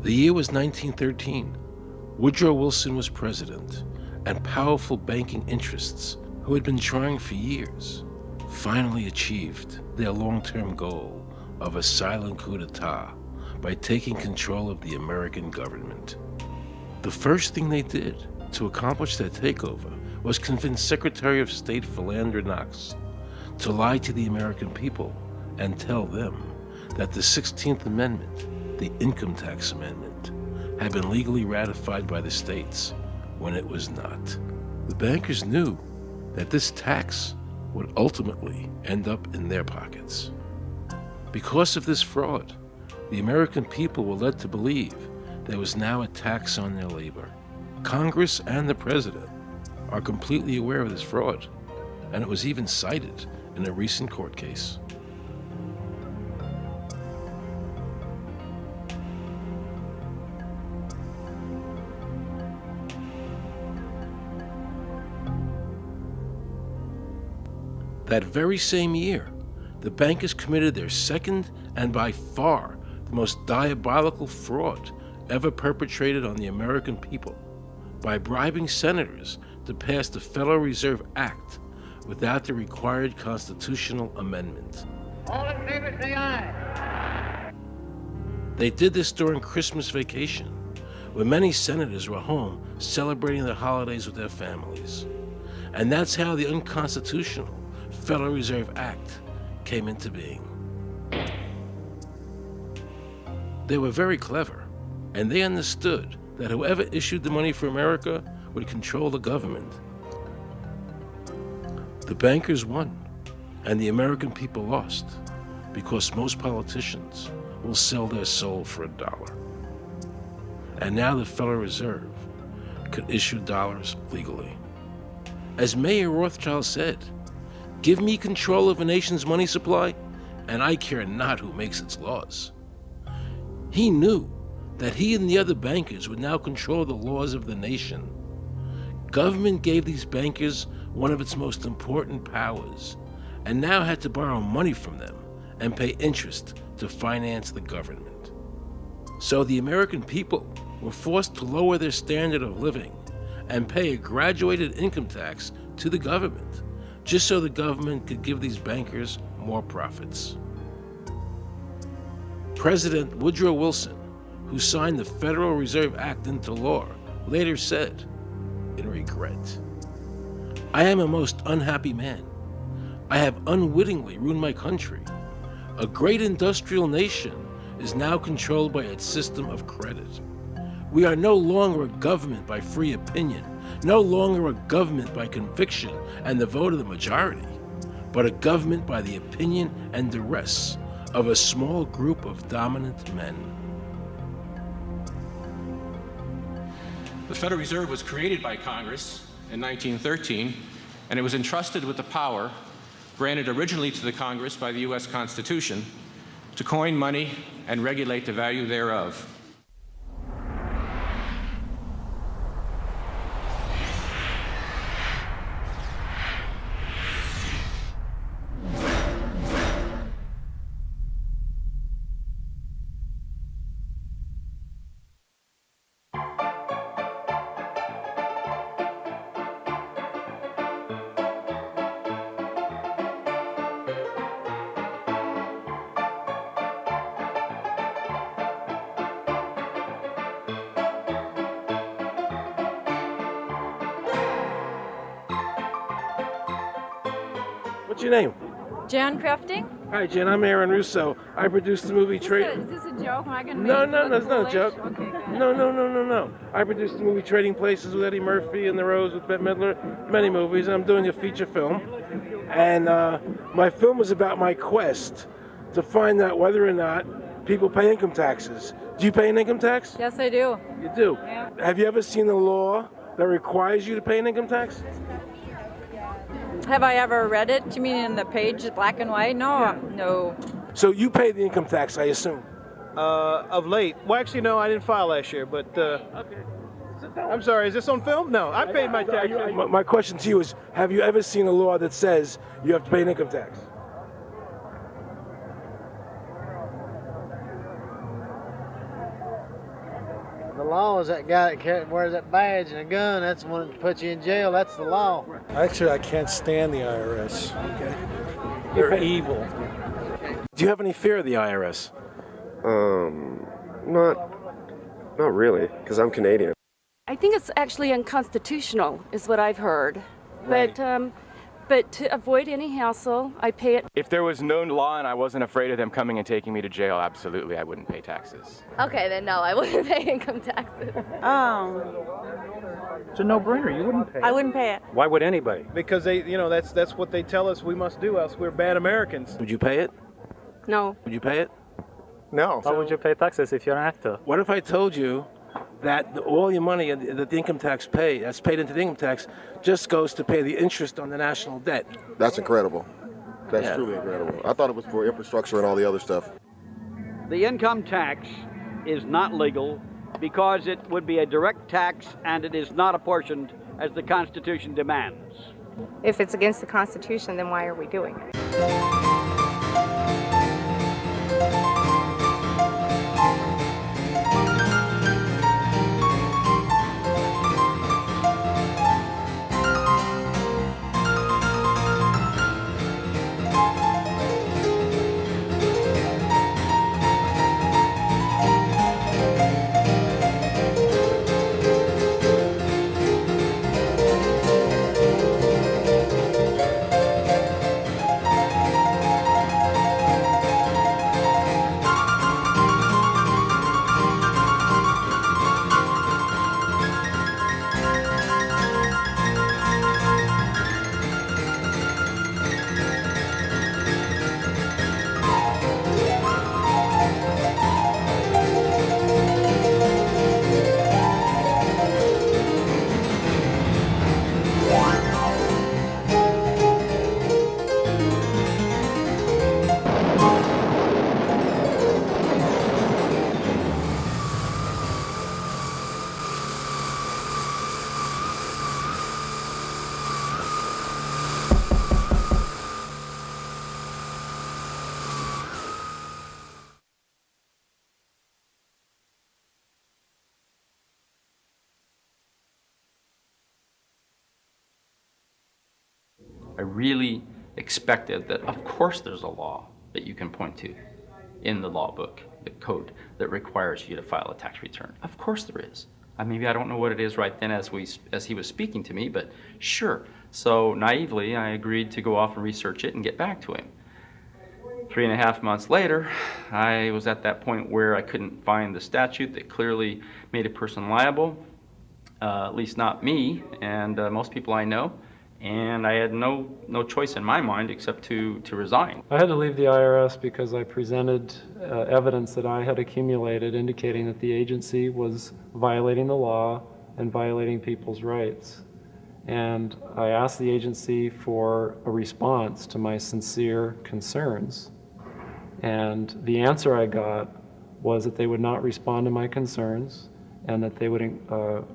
The year was 1913. Woodrow Wilson was president, and powerful banking interests, who had been trying for years, finally achieved their long-term goal of a silent coup d'etat by taking control of the American government. The first thing they did to accomplish their takeover was convince Secretary of State Philander Knox to lie to the American people and tell them that the 16th Amendment, the Income Tax Amendment, had been legally ratified by the states when it was not. The bankers knew that this tax would ultimately end up in their pockets. Because of this fraud, the American people were led to believe there was now a tax on their labor. Congress and the president are completely aware of this fraud, and it was even cited in a recent court case. That very same year, the bankers committed their second and by far the most diabolical fraud ever perpetrated on the American people by bribing senators to pass the Federal Reserve Act without the required constitutional amendment. All in favor, say aye. They did this during Christmas vacation, when many senators were home celebrating the holidays with their families. And that's how the unconstitutional Federal Reserve Act came into being. They were very clever, and they understood that whoever issued the money for America would control the government. The bankers won, and the American people lost, because most politicians will sell their soul for $1. And now the Federal Reserve could issue dollars legally. As Mayor Rothschild said, "Give me control of a nation's money supply, and I care not who makes its laws." He knew that he and the other bankers would now control the laws of the nation. Government gave these bankers one of its most important powers, and now had to borrow money from them and pay interest to finance the government. So the American people were forced to lower their standard of living and pay a graduated income tax to the government, just so the government could give these bankers more profits. President Woodrow Wilson, who signed the Federal Reserve Act into law, later said, in regret, "I am a most unhappy man. I have unwittingly ruined my country. A great industrial nation is now controlled by its system of credit. We are no longer a government by free opinion, no longer a government by conviction and the vote of the majority, but a government by the opinion and duress of a small group of dominant men." The Federal Reserve was created by Congress in 1913, and it was entrusted with the power granted originally to the Congress by the U.S. Constitution to coin money and regulate the value thereof. What's your name? Jan Crafting? Hi, Jen. I'm Aaron Russo. I produced the movie Is this a joke? Am I gonna No, make it it's look not a foolish? joke. Okay, good. No. I produced the movie Trading Places with Eddie Murphy and The Rose with Bette Midler, many movies, and I'm doing a feature film. And my film was about my quest to find out whether or not people pay income taxes. Do you pay an income tax? Yes, I do. You do? Yeah. Have you ever seen a law that requires you to pay an income tax? Have I ever read it? You mean in the page, black and white? No, no. So you pay the income tax, I assume? Of late. Well, actually, no, I didn't file last year, but Okay. I'm sorry, is this on film? No, I paid my taxes. My question to you is, have you ever seen a law that says you have to pay an income tax? law is that guy that wears that badge and a gun. That's the one that puts you in jail. That's the law. Actually, I can't stand the IRS. They're evil. Do you have any fear of the IRS? Not really, because I'm Canadian. I think it's actually unconstitutional, is what I've heard. Right. But to avoid any hassle, I pay it. If there was no law and I wasn't afraid of them coming and taking me to jail, absolutely, I wouldn't pay taxes. Okay, then no, I wouldn't pay income taxes. It's a no-brainer. You wouldn't pay it. I wouldn't pay it. Why would anybody? Because that's what they tell us we must do, else we're bad Americans. Would you pay it? No. Would you pay it? No. Why would you pay taxes if you're an actor? What if I told you that all your money that the income tax that's paid into the income tax just goes to pay the interest on the national debt? That's incredible. That's truly incredible. I thought it was for infrastructure and all the other stuff. The income tax is not legal because it would be a direct tax and it is not apportioned as the Constitution demands. If it's against the Constitution, then why are we doing it? I really expected that, of course, there's a law that you can point to in the law book, the code, that requires you to file a tax return. Of course there is. Maybe I don't know what it is right then as he was speaking to me, but sure. So naively, I agreed to go off and research it and get back to him. 3.5 months later, I was at that point where I couldn't find the statute that clearly made a person liable, at least not me and most people I know. And I had no choice in my mind except to resign. I had to leave the IRS because I presented evidence that I had accumulated indicating that the agency was violating the law and violating people's rights. And I asked the agency for a response to my sincere concerns. And the answer I got was that they would not respond to my concerns and that they would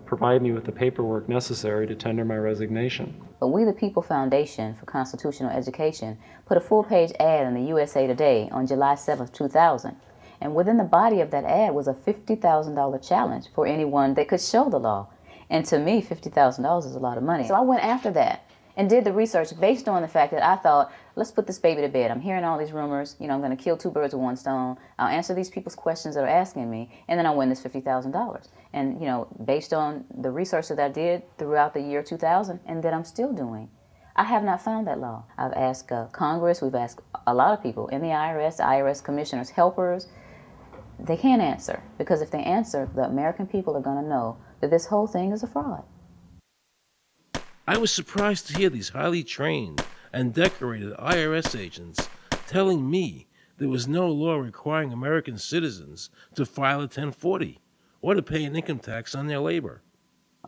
provide me with the paperwork necessary to tender my resignation. But We the People Foundation for Constitutional Education put a full-page ad in the USA Today on July 7, 2000. And within the body of that ad was a $50,000 challenge for anyone that could show the law. And to me, $50,000 is a lot of money. So I went after that and did the research based on the fact that I thought, let's put this baby to bed. I'm hearing all these rumors. I'm going to kill 2 birds with 1 stone. I'll answer these people's questions that are asking me, and then I'll win this $50,000. And, based on the research that I did throughout the year 2000 and that I'm still doing, I have not found that law. I've asked Congress, we've asked a lot of people in the IRS commissioners, helpers. They can't answer, because if they answer, the American people are going to know that this whole thing is a fraud. I was surprised to hear these highly trained and decorated IRS agents telling me there was no law requiring American citizens to file a 1040 or to pay an income tax on their labor.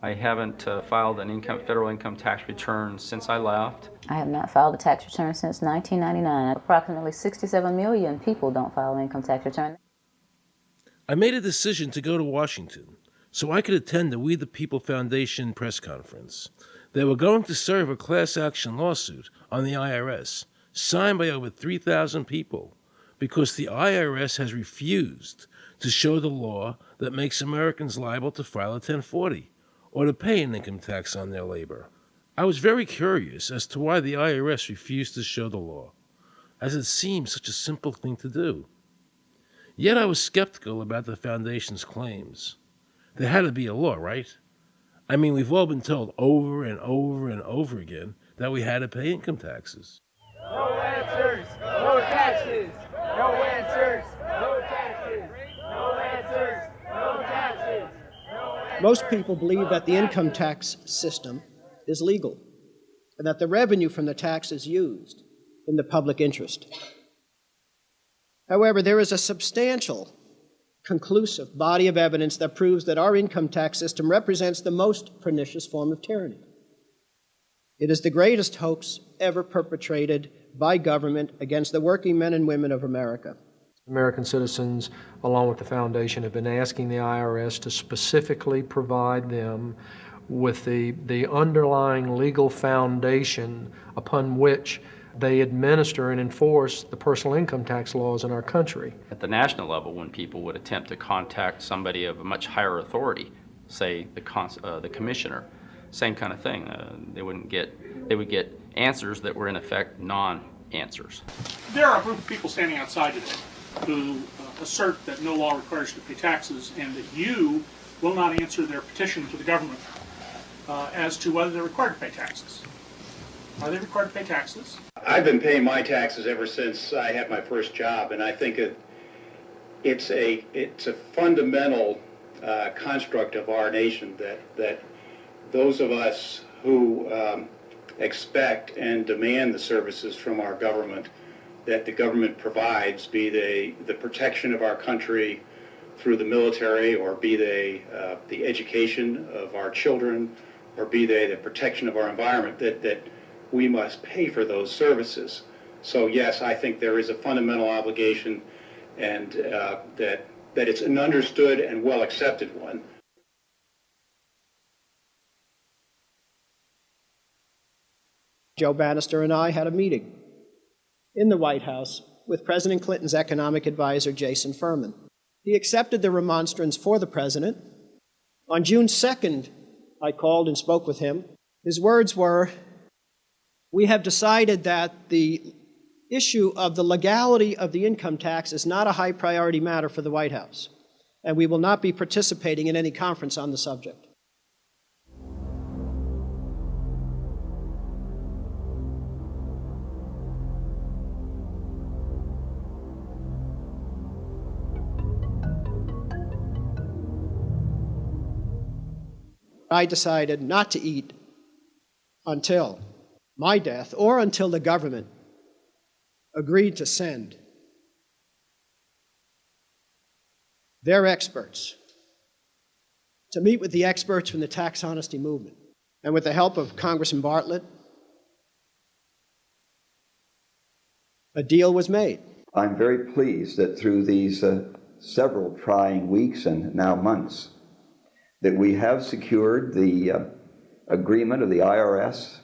I haven't filed an federal income tax return since I left. I have not filed a tax return since 1999. Approximately 67 million people don't file an income tax return. I made a decision to go to Washington so I could attend the We the People Foundation press conference. They were going to serve a class action lawsuit on the IRS, signed by over 3,000 people, because the IRS has refused to show the law that makes Americans liable to file a 1040 or to pay an income tax on their labor. I was very curious as to why the IRS refused to show the law, as it seemed such a simple thing to do. Yet I was skeptical about the Foundation's claims. There had to be a law, right? I mean, we've all been told over and over and over again that we had to pay income taxes. No answers, no taxes. No answers, no taxes. No answers, no taxes. Most people believe that the income tax system is legal and that the revenue from the tax is used in the public interest. However, there is a substantial, conclusive body of evidence that proves that our income tax system represents the most pernicious form of tyranny. It is the greatest hoax ever perpetrated by government against the working men and women of America. American citizens, along with the Foundation, have been asking the IRS to specifically provide them with the underlying legal foundation upon which they administer and enforce the personal income tax laws in our country. At the national level, when people would attempt to contact somebody of a much higher authority, say the commissioner, same kind of thing. They would get answers that were in effect non-answers. There are a group of people standing outside today who assert that no law requires you to pay taxes and that you will not answer their petition to the government as to whether they're required to pay taxes. Are they required to pay taxes? I've been paying my taxes ever since I had my first job, and I think it's a fundamental construct of our nation that those of us who expect and demand the services from our government that the government provides, be they the protection of our country through the military, or be they the education of our children, or be they the protection of our environment, that we must pay for those services. So yes, I think there is a fundamental obligation, and that it's an understood and well accepted one. Joe Bannister and I had a meeting in the White House with President Clinton's economic advisor, Jason Furman. He accepted the remonstrance for the president. On June 2nd, I called and spoke with him. His words were, "We have decided that the issue of the legality of the income tax is not a high priority matter for the White House, and we will not be participating in any conference on the subject." I decided not to eat until my death or until the government agreed to send their experts to meet with the experts from the tax honesty movement. And with the help of Congressman Bartlett, a deal was made. I'm very pleased that through these several trying weeks and now months, that we have secured the agreement of the IRS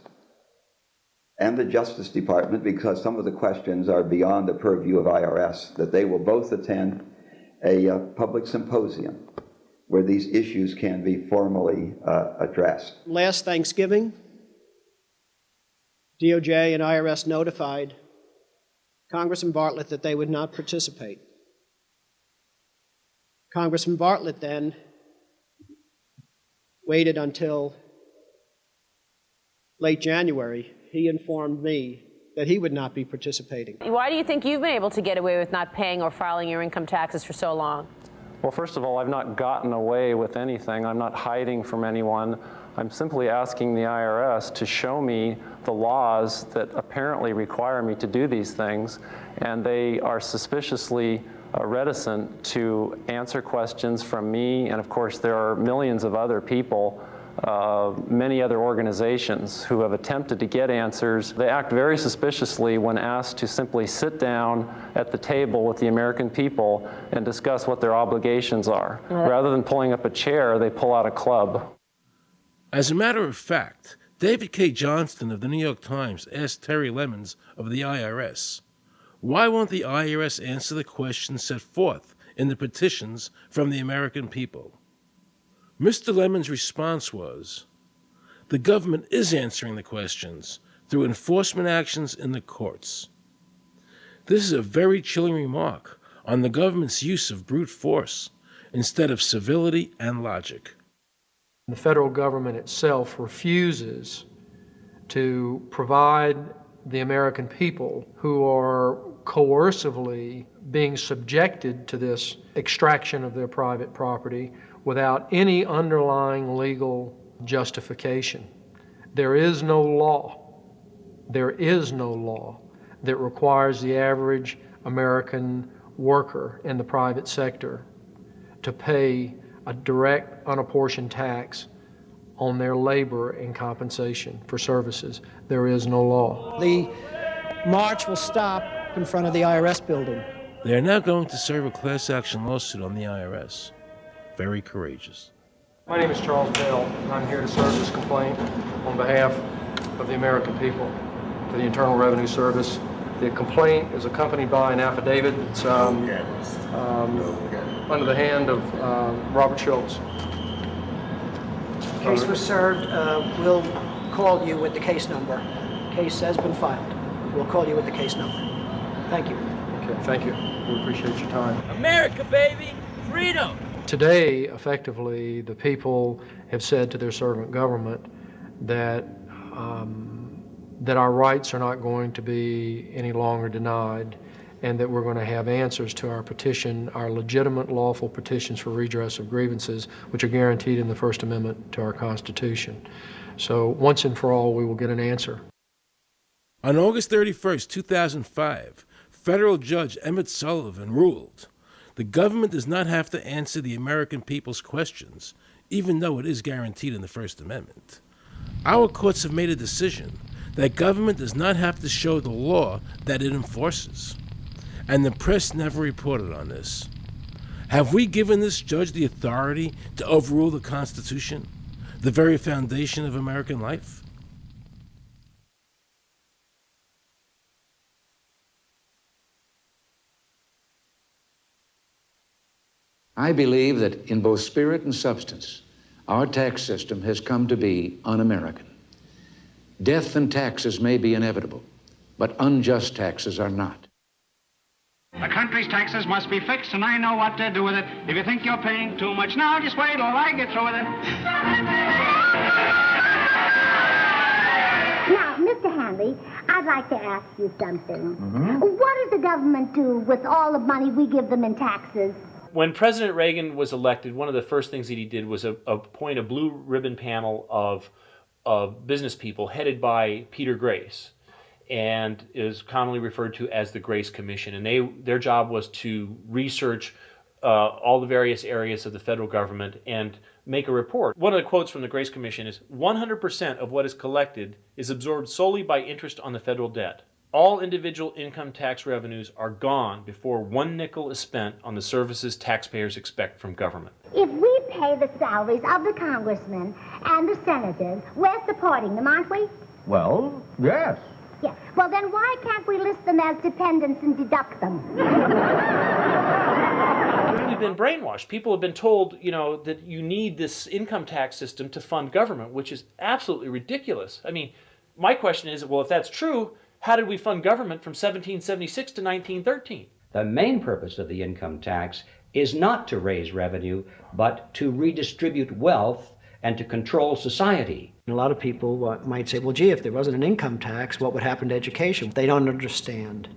and the Justice Department, because some of the questions are beyond the purview of IRS, that they will both attend a public symposium where these issues can be formally addressed. Last Thanksgiving, DOJ and IRS notified Congressman Bartlett that they would not participate. Congressman Bartlett then waited until late January. He informed me that he would not be participating. Why do you think you've been able to get away with not paying or filing your income taxes for so long? Well, first of all, I've not gotten away with anything. I'm not hiding from anyone. I'm simply asking the IRS to show me the laws that apparently require me to do these things, and they are suspiciously reticent to answer questions from me. And of course, there are millions of other people, many other organizations who have attempted to get answers. They act very suspiciously when asked to simply sit down at the table with the American people and discuss what their obligations are. Rather than pulling up a chair, they pull out a club. As a matter of fact, David K. Johnston of the New York Times asked Terry Lemons of the IRS, why won't the IRS answer the questions set forth in the petitions from the American people. Mr. Lemon's response was, the government is answering the questions through enforcement actions in the courts. This is a very chilling remark on the government's use of brute force instead of civility and logic. The federal government itself refuses to provide the American people who are coercively being subjected to this extraction of their private property without any underlying legal justification. There is no law that requires the average American worker in the private sector to pay a direct, unapportioned tax on their labor and compensation for services. There is no law. The march will stop in front of the IRS building. They are now going to serve a class action lawsuit on the IRS. Very courageous. My name is Charles Bell, and I'm here to serve this complaint on behalf of the American people to the Internal Revenue Service. The complaint is accompanied by an affidavit that's under the hand of Robert Schultz. Case was served. We'll call you with the case number. Case has been filed. We'll call you with the case number. Thank you. Okay, thank you. We appreciate your time. America, baby! Freedom! Today, effectively, the people have said to their servant government that that our rights are not going to be any longer denied, and that we're going to have answers to our petition, our legitimate lawful petitions for redress of grievances, which are guaranteed in the First Amendment to our Constitution. So once and for all, we will get an answer. On August 31st, 2005, federal judge Emmett Sullivan ruled, the government does not have to answer the American people's questions, even though it is guaranteed in the First Amendment. Our courts have made a decision that government does not have to show the law that it enforces. And the press never reported on this. Have we given this judge the authority to overrule the Constitution, the very foundation of American life? I believe that in both spirit and substance, our tax system has come to be un-American. Death and taxes may be inevitable, but unjust taxes are not. The country's taxes must be fixed, and I know what to do with it. If you think you're paying too much now, just wait till I get through with it. Now, Mr. Hanley, I'd like to ask you something. What does the government do with all the money we give them in taxes? When President Reagan was elected, one of the first things that he did was appoint a blue ribbon panel of business people headed by Peter Grace, and is commonly referred to as the Grace Commission. And their job was to research all the various areas of the federal government and make a report. One of the quotes from the Grace Commission is, 100% of what is collected is absorbed solely by interest on the federal debt. All individual income tax revenues are gone before 1 nickel is spent on the services taxpayers expect from government. If we pay the salaries of the congressmen and the senators, we're supporting them, aren't we? Well, yes. Yeah. Well, then why can't we list them as dependents and deduct them? We've been brainwashed. People have been told, that you need this income tax system to fund government, which is absolutely ridiculous. I mean, my question is, well, if that's true, how did we fund government from 1776 to 1913? The main purpose of the income tax is not to raise revenue, but to redistribute wealth and to control society. A lot of people might say, well, gee, if there wasn't an income tax, what would happen to education? They don't understand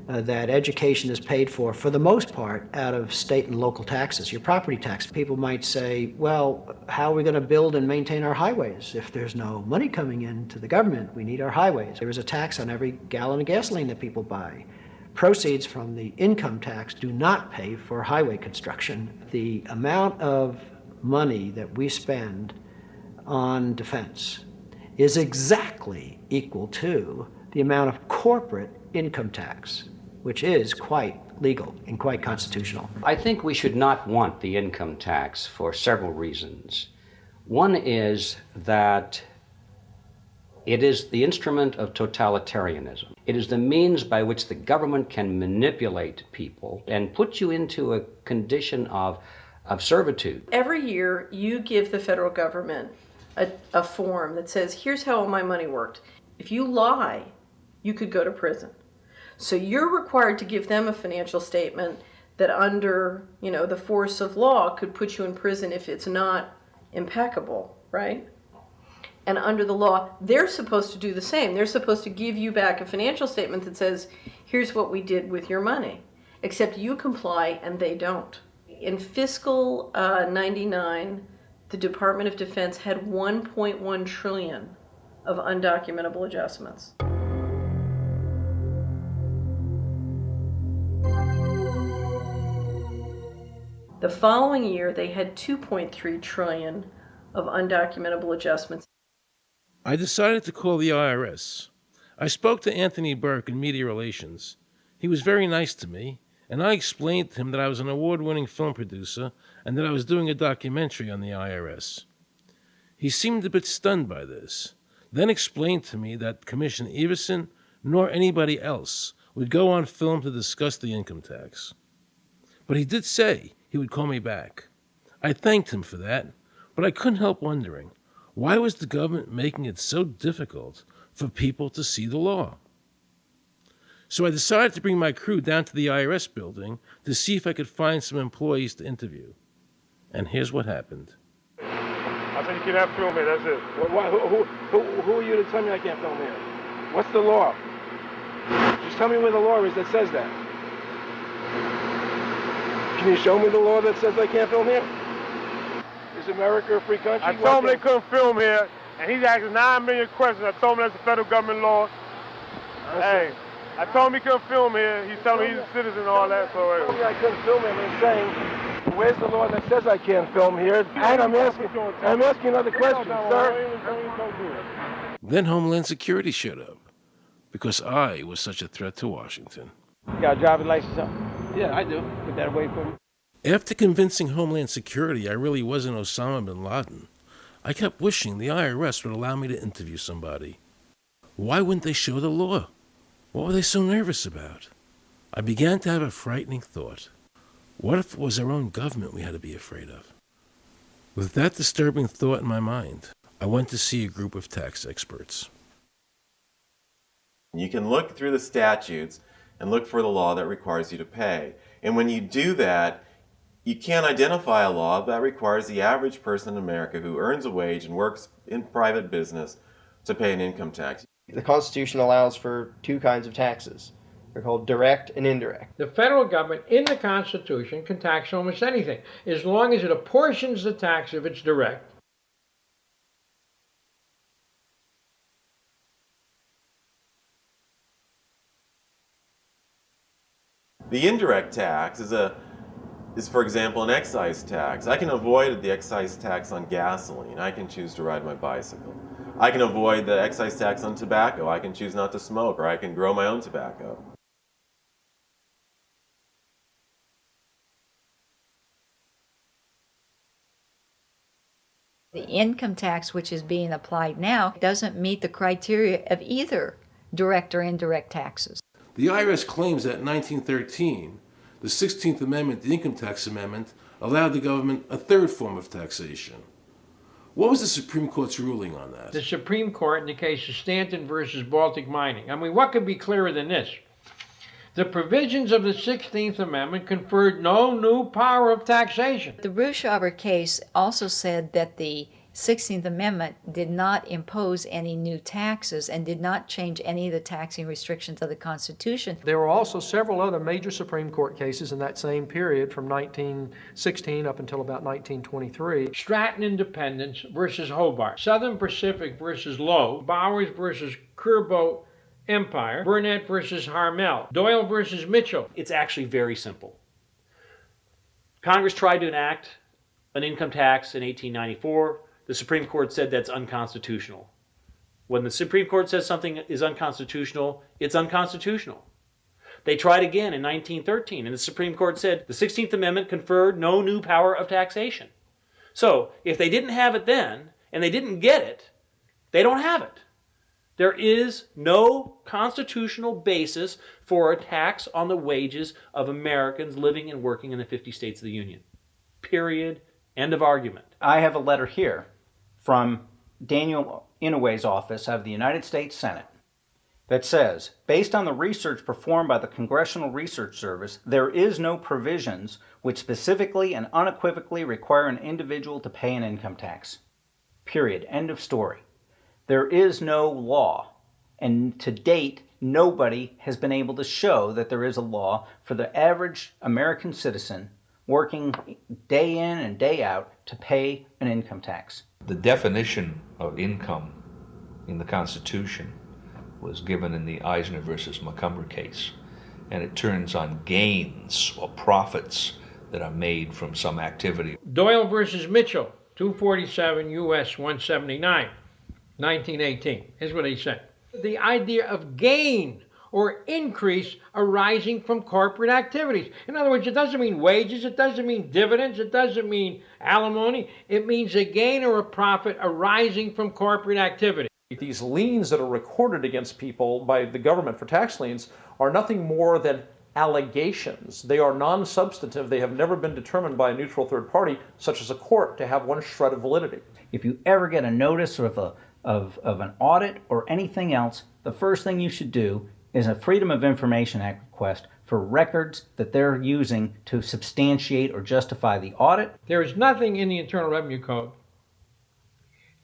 that education is paid for the most part, out of state and local taxes, your property tax. People might say, well, how are we going to build and maintain our highways if there's no money coming into the government? We need our highways. There is a tax on every gallon of gasoline that people buy. Proceeds from the income tax do not pay for highway construction. The amount of money that we spend on defense is exactly equal to the amount of corporate income tax, which is quite legal and quite constitutional. I think we should not want the income tax for several reasons. One is that It is the instrument of totalitarianism. It is the means by which the government can manipulate people and put you into a condition of servitude. Every year, you give the federal government a form that says, here's how all my money worked. If you lie, you could go to prison. So you're required to give them a financial statement that under, the force of law could put you in prison if it's not impeccable, right? And under the law, they're supposed to do the same. They're supposed to give you back a financial statement that says, here's what we did with your money. Except you comply and they don't. In fiscal 99, the Department of Defense had 1.1 trillion of undocumentable adjustments. The following year, they had 2.3 trillion of undocumentable adjustments. I decided to call the IRS. I spoke to Anthony Burke in Media Relations. He was very nice to me, and I explained to him that I was an award-winning film producer and that I was doing a documentary on the IRS. He seemed a bit stunned by this, then explained to me that Commissioner Everson nor anybody else would go on film to discuss the income tax. But he did say he would call me back. I thanked him for that, but I couldn't help wondering, why was the government making it so difficult for people to see the law? So I decided to bring my crew down to the IRS building to see if I could find some employees to interview. And here's what happened. I said you cannot film here, that's it. Who are you to tell me I can't film here? What's the law? Just tell me where the law is that says that. Can you show me the law that says I can't film here? Is America a free country? I told him they couldn't film here, and he's asking 9 million questions. I told him that's a federal government law. Hey, I told him he couldn't film here. He's telling me he's a citizen and all that. So I couldn't film him. I'm saying, where's the law that says I can't film here? And I'm asking another question, sir. Then Homeland Security showed up, because I was such a threat to Washington. You got a driver's license, huh? Yeah, I do. Put that away for me. After convincing Homeland Security I really wasn't Osama bin Laden, I kept wishing the IRS would allow me to interview somebody. Why wouldn't they show the law? What were they so nervous about? I began to have a frightening thought. What if it was our own government we had to be afraid of? With that disturbing thought in my mind, I went to see a group of tax experts. You can look through the statutes and look for the law that requires you to pay. And when you do that, you can't identify a law that requires the average person in America who earns a wage and works in private business to pay an income tax. The Constitution allows for two kinds of taxes. They're called direct and indirect. The federal government in the Constitution can tax almost anything, as long as it apportions the tax if it's direct. The indirect tax is, for example, an excise tax. I can avoid the excise tax on gasoline. I can choose to ride my bicycle. I can avoid the excise tax on tobacco. I can choose not to smoke, or I can grow my own tobacco. The income tax which is being applied now doesn't meet the criteria of either direct or indirect taxes. The IRS claims that in 1913, the 16th Amendment, the Income Tax Amendment, allowed the government a third form of taxation. What was the Supreme Court's ruling on that? The Supreme Court in the case of Stanton versus Baltic Mining. I mean, what could be clearer than this? The provisions of the 16th Amendment conferred no new power of taxation. The Russo case also said that the 16th Amendment did not impose any new taxes and did not change any of the taxing restrictions of the Constitution. There were also several other major Supreme Court cases in that same period from 1916 up until about 1923. Stratton Independence versus Hobart, Southern Pacific versus Lowe, Bowers versus Curbo Empire, Burnett versus Harmel, Doyle versus Mitchell. It's actually very simple. Congress tried to enact an income tax in 1894. The Supreme Court said that's unconstitutional. When the Supreme Court says something is unconstitutional, it's unconstitutional. They tried again in 1913, and the Supreme Court said the 16th Amendment conferred no new power of taxation. So, if they didn't have it then, and they didn't get it, they don't have it. There is no constitutional basis for a tax on the wages of Americans living and working in the 50 states of the Union. Period. End of argument. I have a letter here from Daniel Inouye's office of the United States Senate that says, based on the research performed by the Congressional Research Service, there is no provisions which specifically and unequivocally require an individual to pay an income tax. Period. End of story. There is no law, and to date, nobody has been able to show that there is a law for the average American citizen working day in and day out to pay an income tax. The definition of income in the Constitution was given in the Eisner versus Macomber case, and it turns on gains or profits that are made from some activity. Doyle versus Mitchell, 247 U.S. 179, 1918. Here's what he said. The idea of gain or increase arising from corporate activities. In other words, it doesn't mean wages, it doesn't mean dividends, it doesn't mean alimony. It means a gain or a profit arising from corporate activity. These liens that are recorded against people by the government for tax liens are nothing more than allegations. They are non-substantive. They have never been determined by a neutral third party, such as a court, to have one shred of validity. If you ever get a notice of an audit or anything else, the first thing you should do is a Freedom of Information Act request for records that they're using to substantiate or justify the audit. There is nothing in the Internal Revenue Code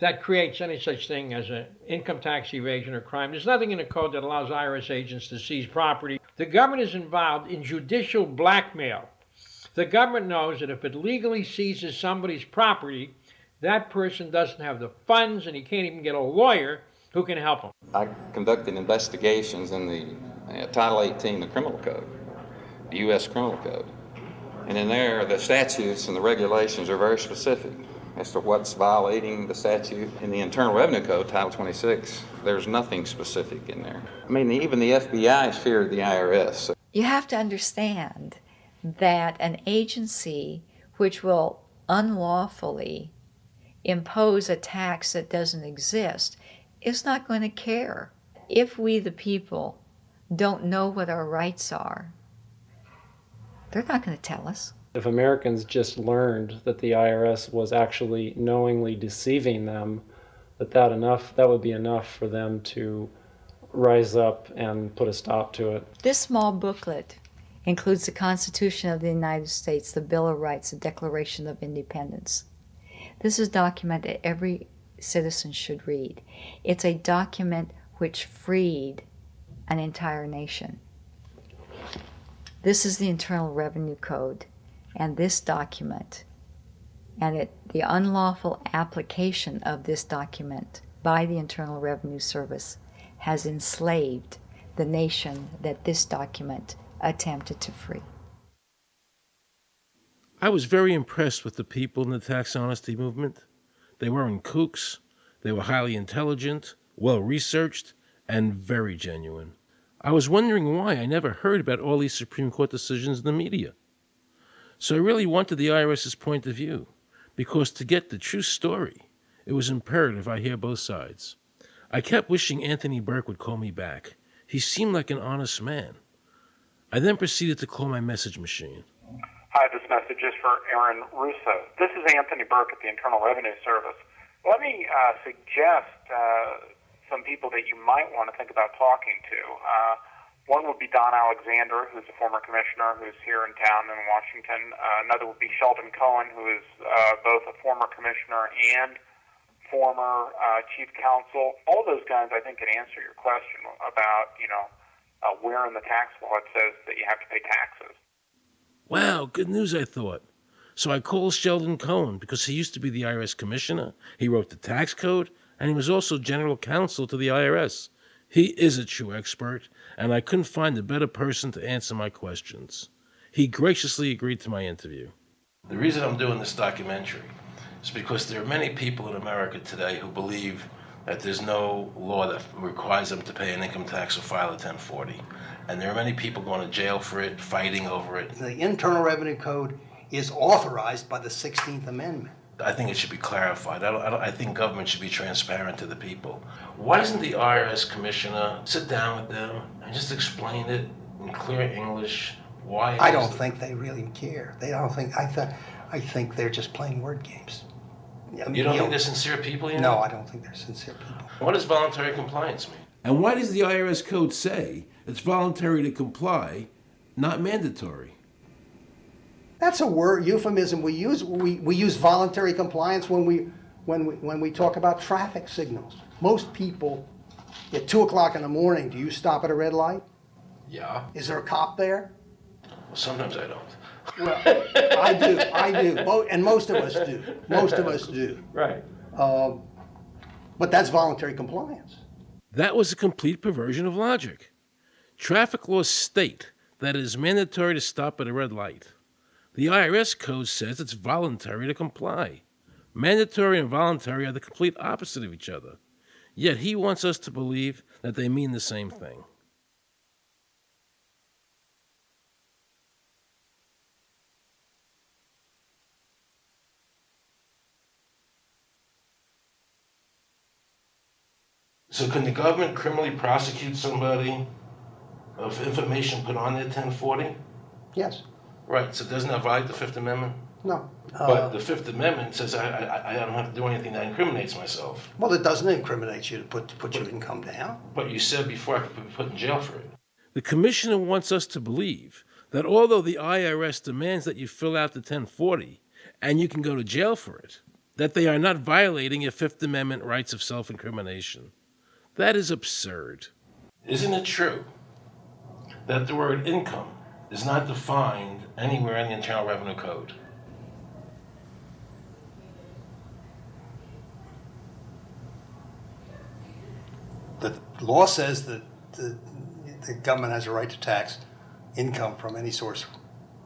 that creates any such thing as an income tax evasion or crime. There's nothing in the code that allows IRS agents to seize property. The government is involved in judicial blackmail. The government knows that if it legally seizes somebody's property, that person doesn't have the funds and he can't even get a lawyer who can help him. I conducted investigations in the Title 18 of the Criminal Code, the U.S. Criminal Code. And in there, the statutes and the regulations are very specific as to what's violating the statute. In the Internal Revenue Code, Title 26, there's nothing specific in there. I mean, even the FBI is feared of the IRS. You have to understand that an agency which will unlawfully impose a tax that doesn't exist is not going to care. If we, the people, don't know what our rights are, they're not going to tell us. If Americans just learned that the IRS was actually knowingly deceiving them, that would be enough for them to rise up and put a stop to it. This small booklet includes the Constitution of the United States, the Bill of Rights, the Declaration of Independence. This is a document that every citizen should read. It's a document which freed an entire nation. This is the Internal Revenue Code, and this document, and the unlawful application of this document by the Internal Revenue Service has enslaved the nation that this document attempted to free. I was very impressed with the people in the tax honesty movement. They weren't kooks. They were highly intelligent, well-researched, and very genuine. I was wondering why I never heard about all these Supreme Court decisions in the media. So I really wanted the IRS's point of view, because to get the true story, it was imperative I hear both sides. I kept wishing Anthony Burke would call me back. He seemed like an honest man. I then proceeded to call my message machine. Hi, this message is for Aaron Russo. This is Anthony Burke at the Internal Revenue Service. Let me suggest some people that you might want to think about talking to. One would be Don Alexander, who's a former commissioner who's here in town in Washington. Another would be Sheldon Cohen, who is both a former commissioner and former chief counsel. All those guys, I think, could answer your question about, where in the tax law it says that you have to pay taxes. Wow, good news, I thought. So I called Sheldon Cohen because he used to be the IRS commissioner, he wrote the tax code, and he was also general counsel to the IRS. He is a true expert, and I couldn't find a better person to answer my questions. He graciously agreed to my interview. The reason I'm doing this documentary is because there are many people in America today who believe that there's no law that requires them to pay an income tax or file a 1040. And there are many people going to jail for it, fighting over it. The Internal Revenue Code is authorized by the 16th Amendment. I think it should be clarified. I think government should be transparent to the people. Why doesn't the IRS commissioner sit down with them and just explain it in clear English? Why? I don't think they really care. They don't think. I think they're just playing word games. You don't think they're sincere people? No, I don't think they're sincere people. What does voluntary compliance mean? And why does the IRS code say it's voluntary to comply, not mandatory? That's a word euphemism we use. We use voluntary compliance when we talk about traffic signals. Most people, at 2 o'clock in the morning, do you stop at a red light? Yeah. Is there a cop there? Well, sometimes I don't. Well, I do, and most of us do. Most of us do. Right. But that's voluntary compliance. That was a complete perversion of logic. Traffic laws state that it is mandatory to stop at a red light. The IRS code says it's voluntary to comply. Mandatory and voluntary are the complete opposite of each other. Yet he wants us to believe that they mean the same thing. So can the government criminally prosecute somebody of information put on their 1040? Yes. Right, so doesn't that violate the Fifth Amendment? No. But the Fifth Amendment says I don't have to do anything that incriminates myself. Well, it doesn't incriminate you to put your income down. But you said before I could be put in jail for it. The commissioner wants us to believe that although the IRS demands that you fill out the 1040 and you can go to jail for it, that they are not violating your Fifth Amendment rights of self-incrimination. That is absurd. Isn't it true that the word income is not defined anywhere in the Internal Revenue Code? The law says that the government has a right to tax income from any source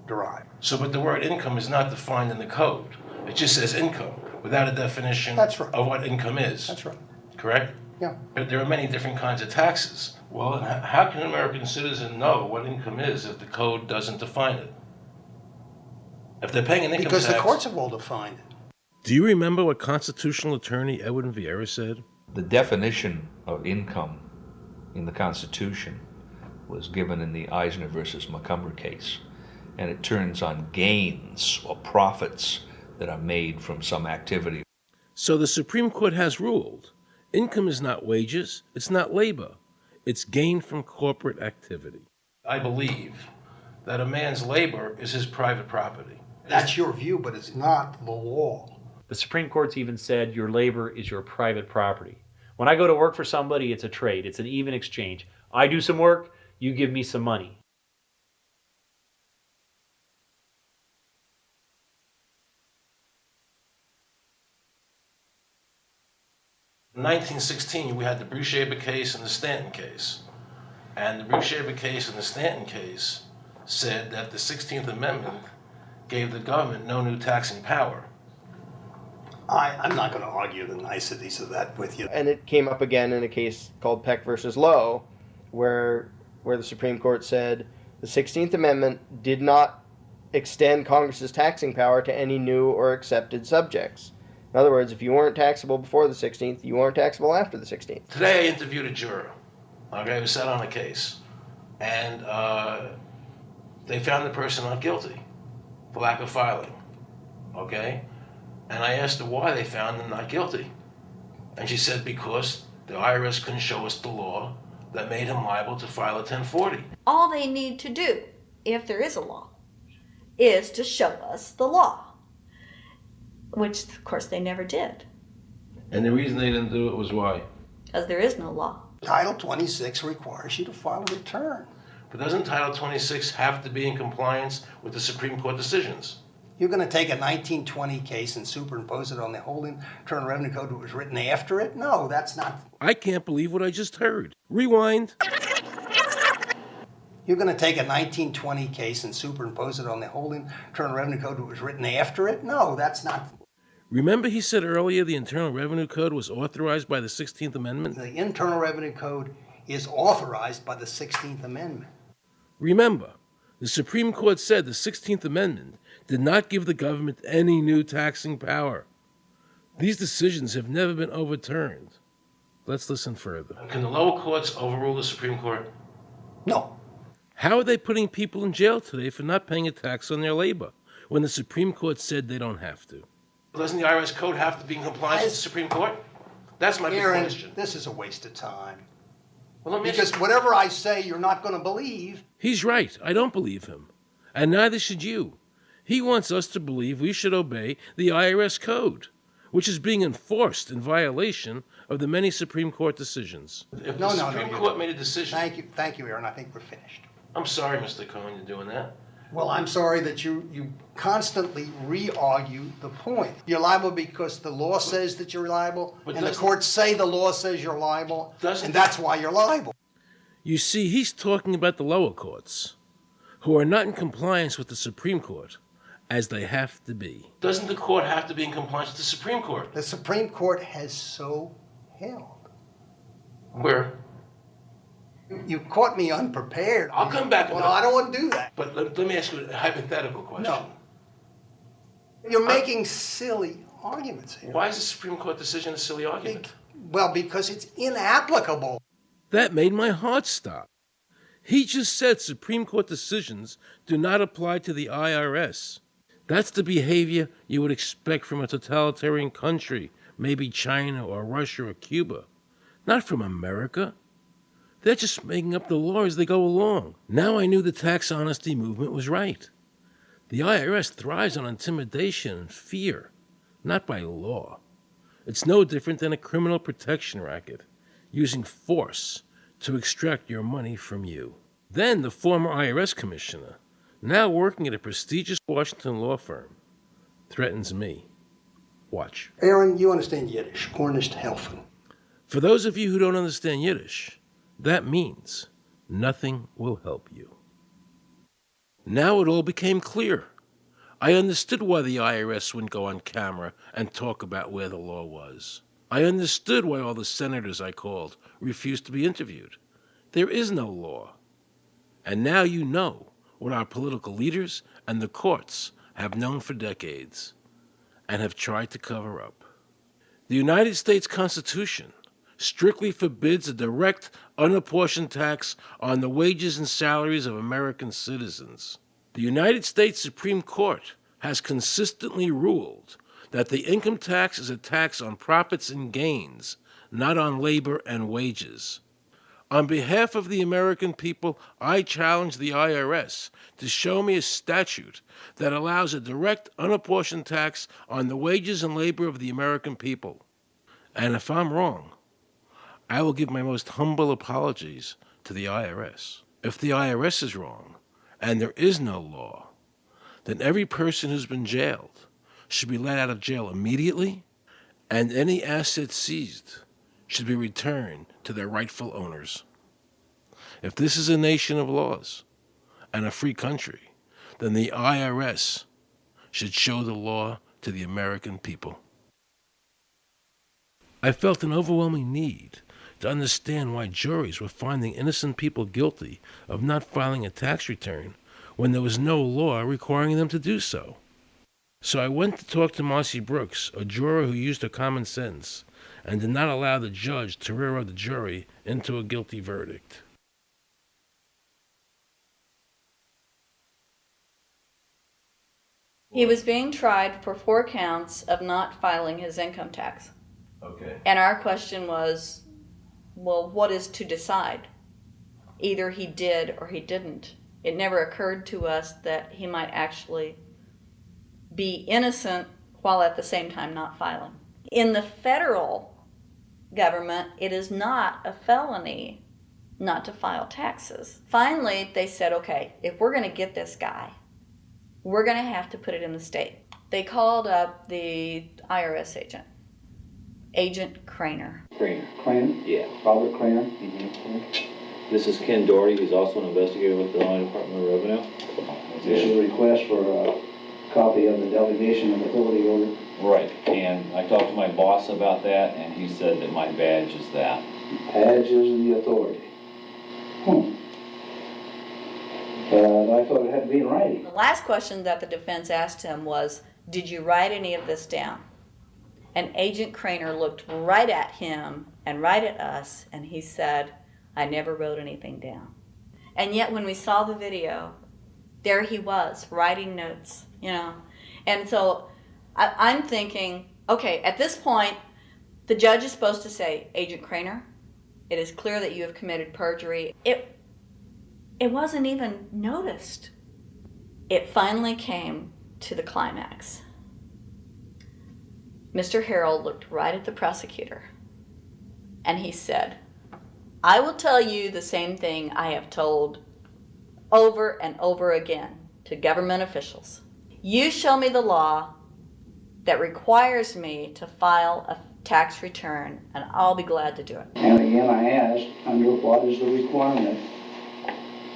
derived. So, but the word income is not defined in the code. It just says income without a definition of what income is. That's right. Correct? Yeah. But there are many different kinds of taxes. Well, how can an American citizen know what income is if the code doesn't define it? If they're paying an income tax... Because the courts have all defined it. Do you remember what constitutional attorney Edwin Vieira said? The definition of income in the Constitution was given in the Eisner versus Macomber case, and it turns on gains or profits that are made from some activity. So the Supreme Court has ruled income is not wages, it's not labor, it's gain from corporate activity. I believe that a man's labor is his private property. That's your view, but it's not the law. The Supreme Court's even said your labor is your private property. When I go to work for somebody, it's a trade. It's an even exchange. I do some work, you give me some money. In 1916, we had the Bruchaber case and the Stanton case. And the Bruchaber case and the Stanton case said that the 16th Amendment gave the government no new taxing power. I'm not going to argue the niceties of that with you. And it came up again in a case called Peck versus Lowe, where the Supreme Court said the 16th Amendment did not extend Congress's taxing power to any new or accepted subjects. In other words, if you weren't taxable before the 16th, you weren't taxable after the 16th. Today I interviewed a juror, okay, who sat on a case, and they found the person not guilty for lack of filing, okay? And I asked her why they found him not guilty. And she said because the IRS couldn't show us the law that made him liable to file a 1040. All they need to do, if there is a law, is to show us the law, which of course they never did. And the reason they didn't do it was why? Because there is no law. Title 26 requires you to file a return. But doesn't Title 26 have to be in compliance with the Supreme Court decisions? You're going to take a 1920 case and superimpose it on the whole Internal Revenue Code that was written after it? No, that's not. I can't believe what I just heard. Rewind. You're going to take a 1920 case and superimpose it on the whole Internal Revenue Code that was written after it? No, that's not. Remember he said earlier the Internal Revenue Code was authorized by the 16th Amendment? The Internal Revenue Code is authorized by the 16th Amendment. Remember, the Supreme Court said the 16th Amendment did not give the government any new taxing power. These decisions have never been overturned. Let's listen further. Can the lower courts overrule the Supreme Court? No. How are they putting people in jail today for not paying a tax on their labor when the Supreme Court said they don't have to? Doesn't the IRS code have to be in compliance with the Supreme Court? That's my big Aaron, question. this is a waste of time. Well, because whatever I say, you're not going to believe. He's right. I don't believe him. And neither should you. He wants us to believe we should obey the IRS code, which is being enforced in violation of the many Supreme Court decisions. If the Supreme Court made a decision... Thank you, Aaron. I think we're finished. I'm sorry, Mr. Cohen, you're doing that. Well, I'm sorry that you constantly re-argue the point. You're liable because the law says that you're liable, and the courts say the law says you're liable, and that's why you're liable. You see, he's talking about the lower courts, who are not in compliance with the Supreme Court, as they have to be. Doesn't the court have to be in compliance with the Supreme Court? The Supreme Court has so held. Where? You caught me unprepared. I'll come back. Well, I don't want to do that. But let me ask you a hypothetical question. No. You're making silly arguments here. Why is the Supreme Court decision a silly argument? Well, because it's inapplicable. That made my heart stop. He just said Supreme Court decisions do not apply to the IRS. That's the behavior you would expect from a totalitarian country, maybe China or Russia or Cuba, not from America. They're just making up the law as they go along. Now I knew the tax honesty movement was right. The IRS thrives on intimidation and fear, not by law. It's no different than a criminal protection racket, using force to extract your money from you. Then the former IRS commissioner, now working at a prestigious Washington law firm, threatens me. Watch. Aaron, you understand Yiddish. Gornisht helfen. For those of you who don't understand Yiddish, that means nothing will help you. Now it all became clear. I understood why the IRS wouldn't go on camera and talk about where the law was. I understood why all the senators I called refused to be interviewed. There is no law. And now you know what our political leaders and the courts have known for decades and have tried to cover up. The United States Constitution strictly forbids a direct, unapportioned tax on the wages and salaries of American citizens. The United States Supreme Court has consistently ruled that the income tax is a tax on profits and gains, not on labor and wages. On behalf of the American people, I challenge the IRS to show me a statute that allows a direct, unapportioned tax on the wages and labor of the American people. And if I'm wrong, I will give my most humble apologies to the IRS. If the IRS is wrong, and there is no law, then every person who's been jailed should be let out of jail immediately, and any assets seized should be returned to their rightful owners. If this is a nation of laws and a free country, then the IRS should show the law to the American people. I felt an overwhelming need to understand why juries were finding innocent people guilty of not filing a tax return when there was no law requiring them to do so. So I went to talk to Marcy Brooks, a juror who used her common sense and did not allow the judge to railroad the jury into a guilty verdict. He was being tried for 4 counts of not filing his income tax. Okay. And our question was, well, what is to decide? Either he did or he didn't. It never occurred to us that he might actually be innocent while at the same time not filing. In the federal government, it is not a felony not to file taxes. Finally, they said, okay, if we're going to get this guy, we're going to have to put it in the state. They called up the IRS agent, Agent Craner. Craner? Yeah. Robert Craner? Mm-hmm. This is Ken Doherty, who's also an investigator with the Illinois Department of Revenue. This is a request for a copy of the delegation of authority order. Right, and I talked to my boss about that, and he said that my badge is that. Badge is the authority. I thought it had to be in writing. The last question that the defense asked him was, did you write any of this down? And Agent Craner looked right at him and right at us, and he said, I never wrote anything down. And yet when we saw the video, there he was, writing notes, you know. And so I'm thinking, okay, at this point, the judge is supposed to say, Agent Craner, it is clear that you have committed perjury. It wasn't even noticed. It finally came to the climax. Mr. Harrell looked right at the prosecutor, and he said, I will tell you the same thing I have told over and over again to government officials. You show me the law that requires me to file a tax return, and I'll be glad to do it. And again, I ask, under what is the requirement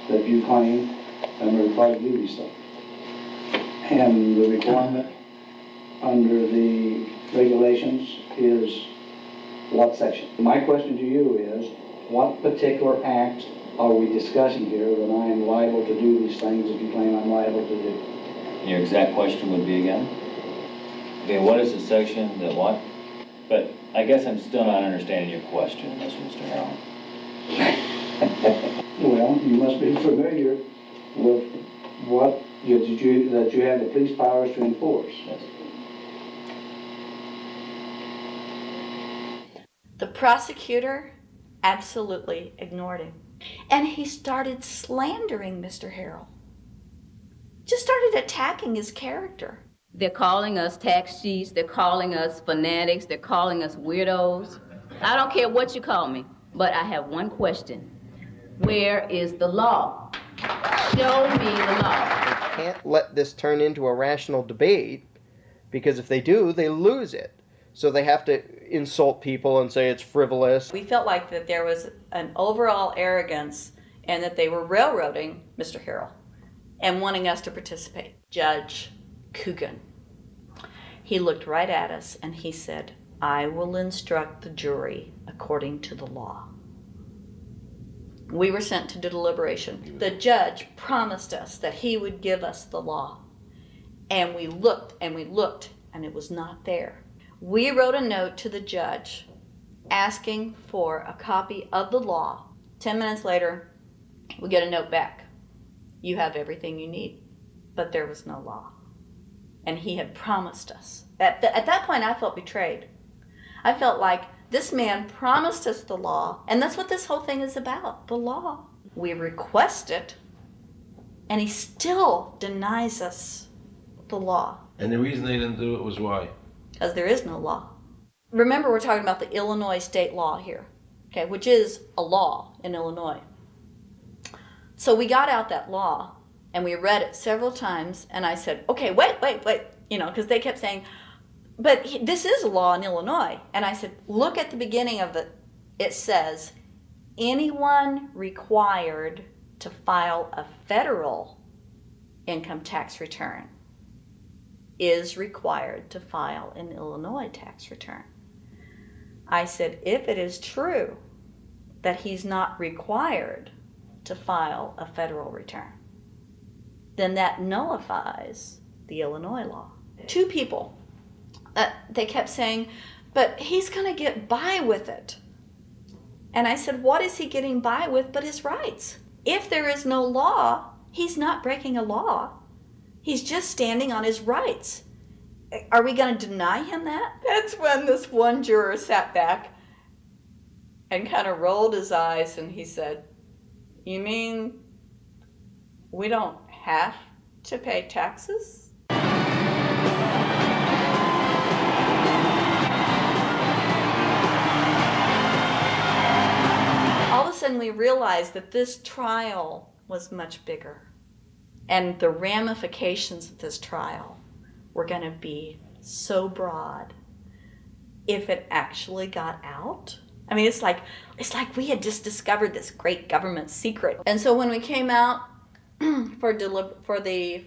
that you claim I'm required to do these things? And the requirement under the regulations is what section? My question to you is, what particular act are we discussing here that I am liable to do these things that you claim I'm liable to do? Your exact question would be again? Okay, what is the section that what? But I guess I'm still not understanding your question, Mr. Harrell. Well, you must be familiar with what that you have the police powers to enforce. Yes. The prosecutor absolutely ignored him. And he started slandering Mr. Harrell. Just started attacking his character. They're calling us tax cheats, they're calling us fanatics, they're calling us weirdos. I don't care what you call me, but I have one question. Where is the law? Show me the law. They can't let this turn into a rational debate, because if they do, they lose it. So they have to insult people and say it's frivolous. We felt like that there was an overall arrogance and that they were railroading Mr. Harrell and wanting us to participate. Judge Coogan, he looked right at us and he said, I will instruct the jury according to the law. We were sent to deliberation. The judge promised us that he would give us the law. And we looked and we looked and it was not there. We wrote a note to the judge asking for a copy of the law. 10 minutes later, we get a note back. You have everything you need. But there was no law. And he had promised us. At that point, I felt betrayed. I felt like this man promised us the law, and that's what this whole thing is about, the law. We request it, and he still denies us the law. And the reason they didn't do it was why? Because there is no law. Remember, we're talking about the Illinois state law here, okay, which is a law in Illinois. So we got out that law, and we read it several times, and I said, okay, wait, because they kept saying, but this is a law in Illinois. And I said, look at the beginning of it. It says, anyone required to file a federal income tax return is required to file an Illinois tax return. I said, if it is true that he's not required to file a federal return, then that nullifies the Illinois law. Two people, they kept saying, but he's going to get by with it. And I said, what is he getting by with but his rights? If there is no law, he's not breaking a law. He's just standing on his rights. Are we going to deny him that? That's when this one juror sat back and kind of rolled his eyes and he said, you mean we don't have to pay taxes? All of a sudden we realized that this trial was much bigger. And the ramifications of this trial were going to be so broad if it actually got out. I mean, it's like we had just discovered this great government secret. And so when we came out for the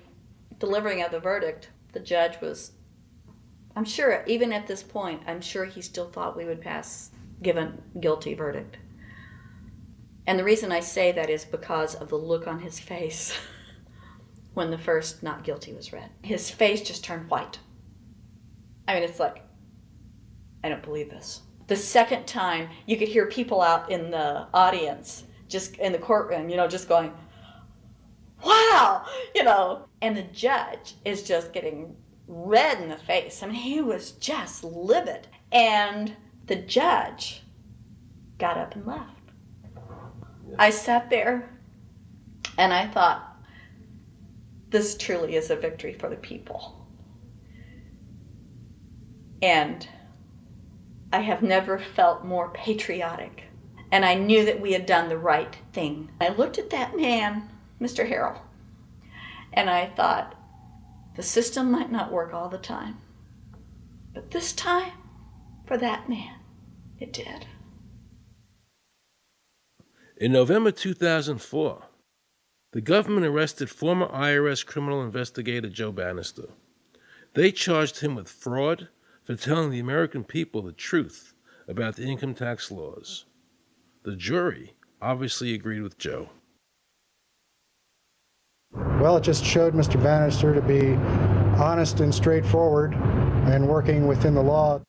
delivering of the verdict, the judge was, I'm sure, even at this point, I'm sure he still thought we would give a guilty verdict. And the reason I say that is because of the look on his face when the first not guilty was read. His face just turned white. I mean, it's like, I don't believe this. The second time, you could hear people out in the audience, just in the courtroom, just going, wow, and the judge is just getting red in the face. I mean, he was just livid. And the judge got up and left. I sat there and I thought, this truly is a victory for the people. And I have never felt more patriotic. And I knew that we had done the right thing. I looked at that man, Mr. Harrell, and I thought, the system might not work all the time, but this time, for that man, it did. In November 2004, the government arrested former IRS criminal investigator Joe Bannister. They charged him with fraud for telling the American people the truth about the income tax laws. The jury obviously agreed with Joe. Well, it just showed Mr. Bannister to be honest and straightforward and working within the law.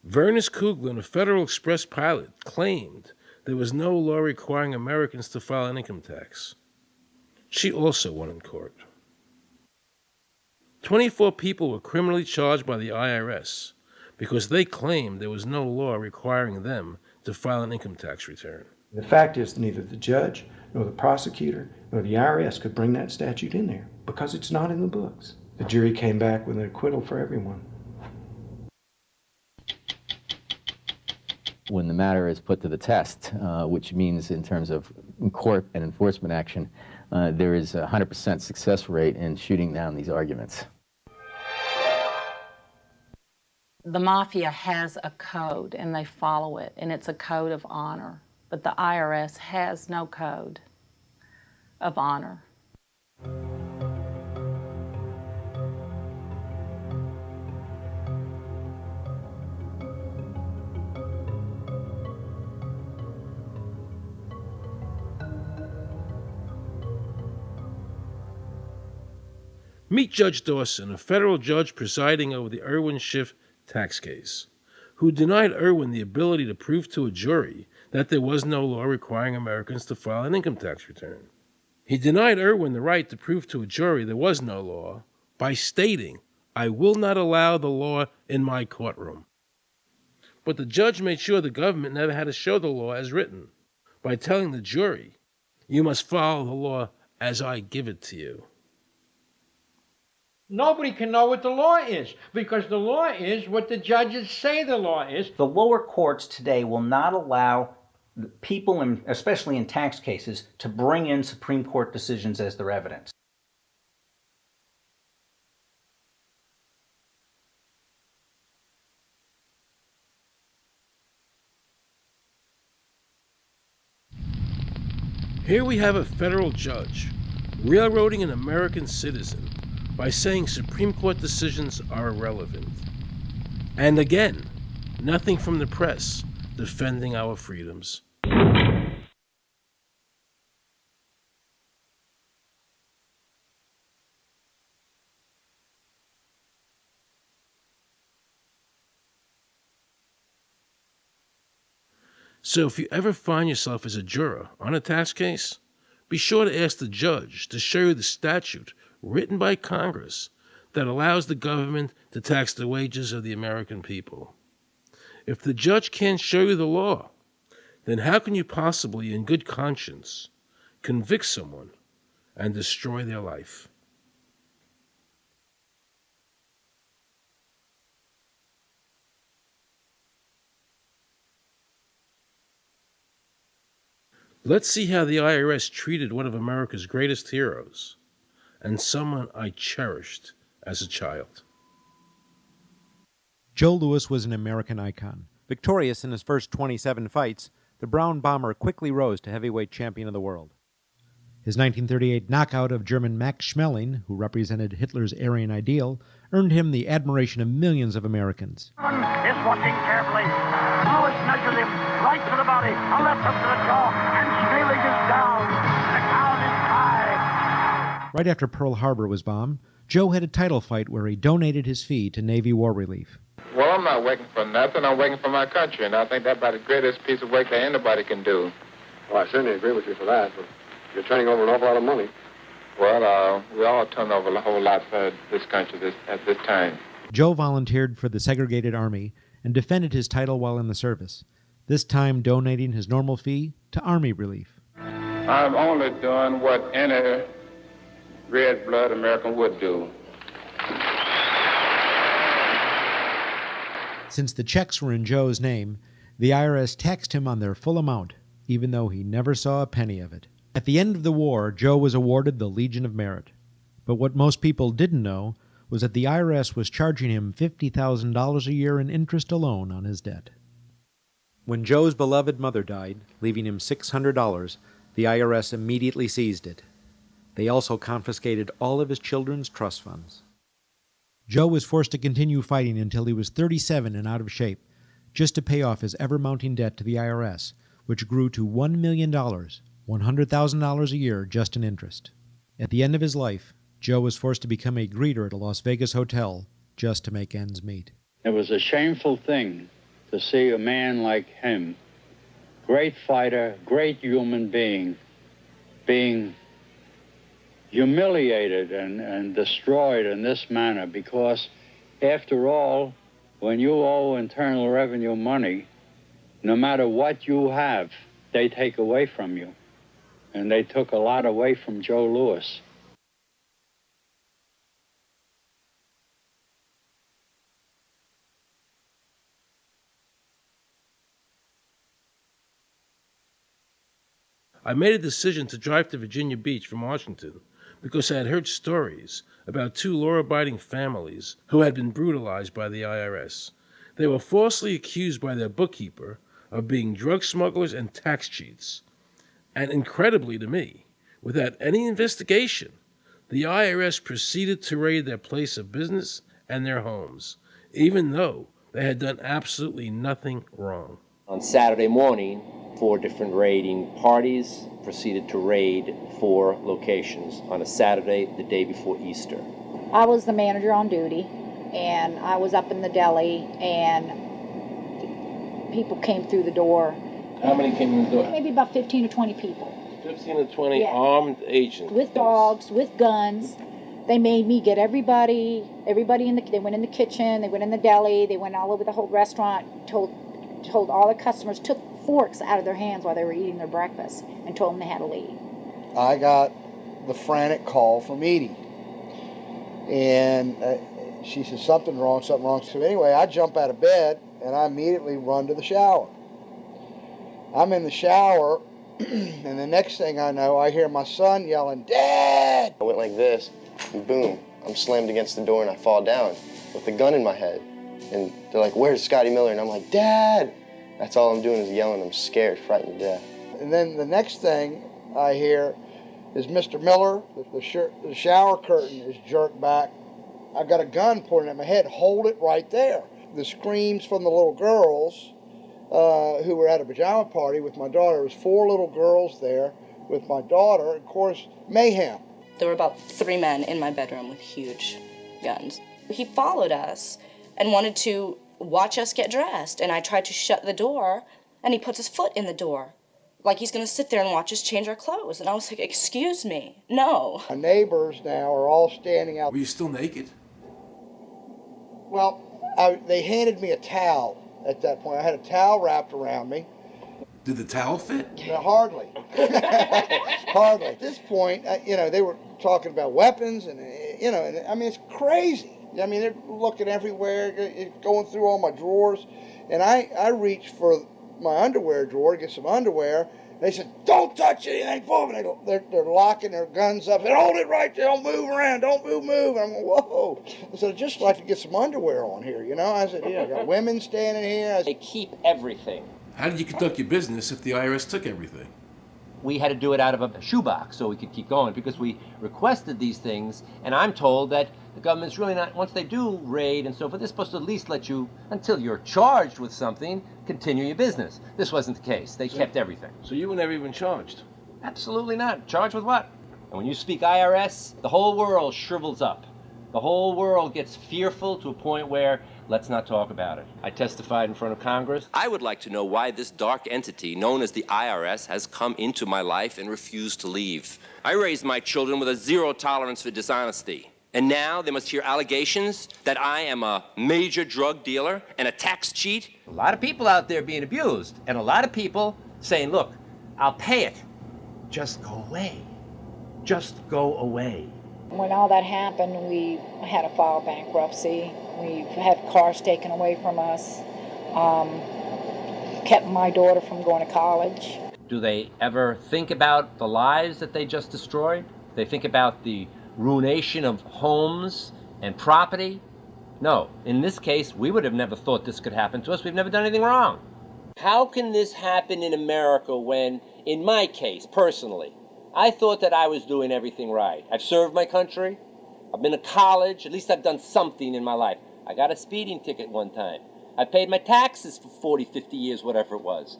Vernice Kuglin, a Federal Express pilot, claimed there was no law requiring Americans to file an income tax. She also won in court. 24 people were criminally charged by the IRS because they claimed there was no law requiring them to file an income tax return. The fact is, neither the judge, nor the prosecutor, nor the IRS could bring that statute in there because it's not in the books. The jury came back with an acquittal for everyone. When the matter is put to the test, which means in terms of court and enforcement action, there is a 100% success rate in shooting down these arguments. The mafia has a code and they follow it, and it's a code of honor. But the IRS has no code of honor. Meet Judge Dawson, a federal judge presiding over the Irwin Schiff tax case, who denied Irwin the ability to prove to a jury that there was no law requiring Americans to file an income tax return. He denied Irwin the right to prove to a jury there was no law by stating, "I will not allow the law in my courtroom." But the judge made sure the government never had to show the law as written by telling the jury, "You must follow the law as I give it to you." Nobody can know what the law is because the law is what the judges say the law is. The lower courts today will not allow people, especially in tax cases, to bring in Supreme Court decisions as their evidence. Here we have a federal judge railroading an American citizen by saying Supreme Court decisions are irrelevant. And again, nothing from the press defending our freedoms. So if you ever find yourself as a juror on a tax case, be sure to ask the judge to show you the statute written by Congress that allows the government to tax the wages of the American people. If the judge can't show you the law, then how can you possibly, in good conscience, convict someone and destroy their life? Let's see how the IRS treated one of America's greatest heroes, and someone I cherished as a child. Joe Louis was an American icon. Victorious in his first 27 fights, the Brown Bomber quickly rose to heavyweight champion of the world. His 1938 knockout of German Max Schmeling, who represented Hitler's Aryan ideal, earned him the admiration of millions of Americans. Is watching carefully. Louis measures him right to the body, a left hook to the jaw, and Schmeling is down. The count is high. Right after Pearl Harbor was bombed, Joe had a title fight where he donated his fee to Navy War Relief. Well, I'm not working for nothing. I'm working for my country, and I think that's about the greatest piece of work that anybody can do. Well, I certainly agree with you for that, but you're turning over an awful lot of money. Well, we all turn over a whole lot for this country at this time. Joe volunteered for the segregated army and defended his title while in the service, this time donating his normal fee to Army relief. I'm only doing what any red-blood American would do. Since the checks were in Joe's name, the IRS taxed him on their full amount, even though he never saw a penny of it. At the end of the war, Joe was awarded the Legion of Merit. But what most people didn't know was that the IRS was charging him $50,000 a year in interest alone on his debt. When Joe's beloved mother died, leaving him $600, the IRS immediately seized it. They also confiscated all of his children's trust funds. Joe was forced to continue fighting until he was 37 and out of shape, just to pay off his ever-mounting debt to the IRS, which grew to $1 million, $100,000 a year just in interest. At the end of his life, Joe was forced to become a greeter at a Las Vegas hotel just to make ends meet. It was a shameful thing to see a man like him, great fighter, great human being humiliated and destroyed in this manner, because after all, when you owe Internal Revenue money, no matter what you have, they take away from you. And they took a lot away from Joe Louis. I made a decision to drive to Virginia Beach from Washington because I had heard stories about two law-abiding families who had been brutalized by the IRS. They were falsely accused by their bookkeeper of being drug smugglers and tax cheats. And incredibly to me, without any investigation, the IRS proceeded to raid their place of business and their homes, even though they had done absolutely nothing wrong. On Saturday morning, 4 different raiding parties proceeded to raid 4 locations on a Saturday, the day before Easter. I was the manager on duty, and I was up in the deli, and people came through the door. How many came in the door? Maybe about 15 or 20 people. 15 to 20 Yeah. armed agents. With dogs, with guns. They made me get everybody they went in the kitchen, they went in the deli, they went all over the whole restaurant, told all the customers, took forks out of their hands while they were eating their breakfast, and told them they had to leave. I got the frantic call from Edie, and she said, something wrong. So anyway, I jump out of bed, and I immediately run to the shower. I'm in the shower, and the next thing I know, I hear my son yelling, "Dad!" I went like this, and boom, I'm slammed against the door, and I fall down with a gun in my head. And they're like, "Where's Scotty Miller?" And I'm like, "Dad!" That's all I'm doing is yelling. I'm scared, frightened to death. And then the next thing I hear is Mr. Miller, the shower curtain is jerked back. I got a gun pointed at my head. Hold it right there. The screams from the little girls who were at a pajama party with my daughter. There was 4 little girls there with my daughter. Of course, mayhem. There were about 3 men in my bedroom with huge guns. He followed us and wanted to watch us get dressed, and I tried to shut the door, and he puts his foot in the door, like he's going to sit there and watch us change our clothes. And I was like, "Excuse me, no." My neighbors now are all standing out. Were you still naked? Well, they handed me a towel at that point. I had a towel wrapped around me. Did the towel fit? No, hardly. Hardly. At this point, they were talking about weapons, and, I mean, it's crazy. I mean, they're looking everywhere, going through all my drawers. And I reached for my underwear drawer to get some underwear. They said, "Don't touch anything." They're locking their guns up. They said, "Hold it right there. Don't move around. Don't move." I'm going, whoa. I said, "I'd just like to get some underwear on here, I said, I got women standing here. They keep everything. How did you conduct your business if the IRS took everything? We had to do it out of a shoebox so we could keep going because we requested these things, and I'm told that the government's really not, once they do raid and so forth, they're supposed to at least let you, until you're charged with something, continue your business. This wasn't the case. They kept everything. So you were never even charged? Absolutely not. Charged with what? And when you speak IRS, the whole world shrivels up. The whole world gets fearful to a point where let's not talk about it. I testified in front of Congress. I would like to know why this dark entity known as the IRS has come into my life and refused to leave. I raised my children with a zero tolerance for dishonesty. And now they must hear allegations that I am a major drug dealer and a tax cheat? A lot of people out there being abused, and a lot of people saying, look, I'll pay it. Just go away. Just go away. When all that happened, we had to file bankruptcy. We've had cars taken away from us, kept my daughter from going to college. Do they ever think about the lives that they just destroyed? They think about the ruination of homes and property? No. In this case, we would have never thought this could happen to us. We've never done anything wrong. How can this happen in America when, in my case, personally, I thought that I was doing everything right? I've served my country. I've been to college. At least I've done something in my life. I got a speeding ticket one time. I paid my taxes for 40, 50 years, whatever it was.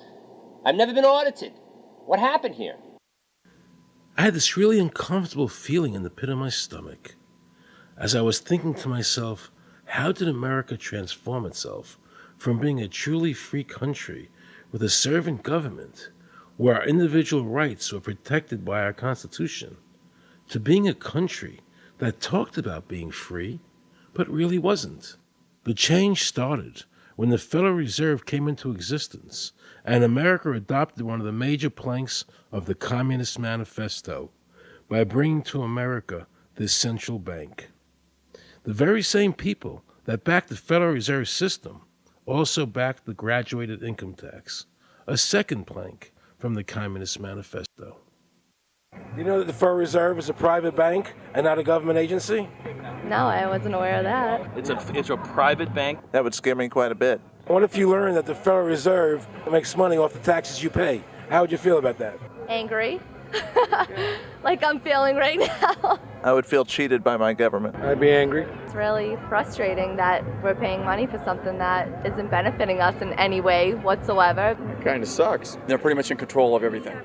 I've never been audited. What happened here? I had this really uncomfortable feeling in the pit of my stomach as I was thinking to myself, how did America transform itself from being a truly free country with a servant government where our individual rights were protected by our Constitution to being a country that talked about being free but really wasn't? The change started when the Federal Reserve came into existence and America adopted one of the major planks of the Communist Manifesto by bringing to America this central bank. The very same people that backed the Federal Reserve System also backed the graduated income tax, a second plank from the Communist Manifesto. You know that the Federal Reserve is a private bank and not a government agency? No, I wasn't aware of that. It's a private bank? That would scare me quite a bit. What if you learned that the Federal Reserve makes money off the taxes you pay? How would you feel about that? Angry. Like I'm feeling right now. I would feel cheated by my government. I'd be angry. It's really frustrating that we're paying money for something that isn't benefiting us in any way whatsoever. It kind of sucks. They're pretty much in control of everything.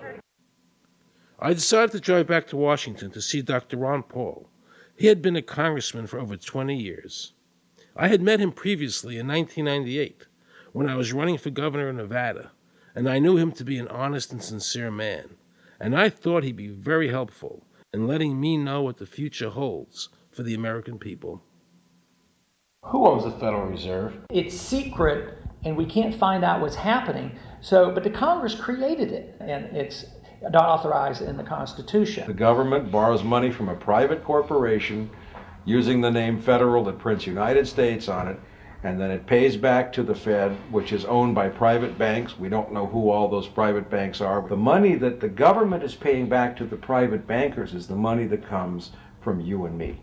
I decided to drive back to Washington to see Dr. Ron Paul. He had been a congressman for over 20 years. I had met him previously in 1998 when I was running for governor of Nevada, and I knew him to be an honest and sincere man, and I thought he'd be very helpful in letting me know what the future holds for the American people. Who owns the Federal Reserve? It's secret, and we can't find out what's happening. But the Congress created it, and it's not authorized in the Constitution. The government borrows money from a private corporation using the name Federal that prints United States on it, and then it pays back to the Fed, which is owned by private banks. We don't know who all those private banks are. The money that the government is paying back to the private bankers is the money that comes from you and me.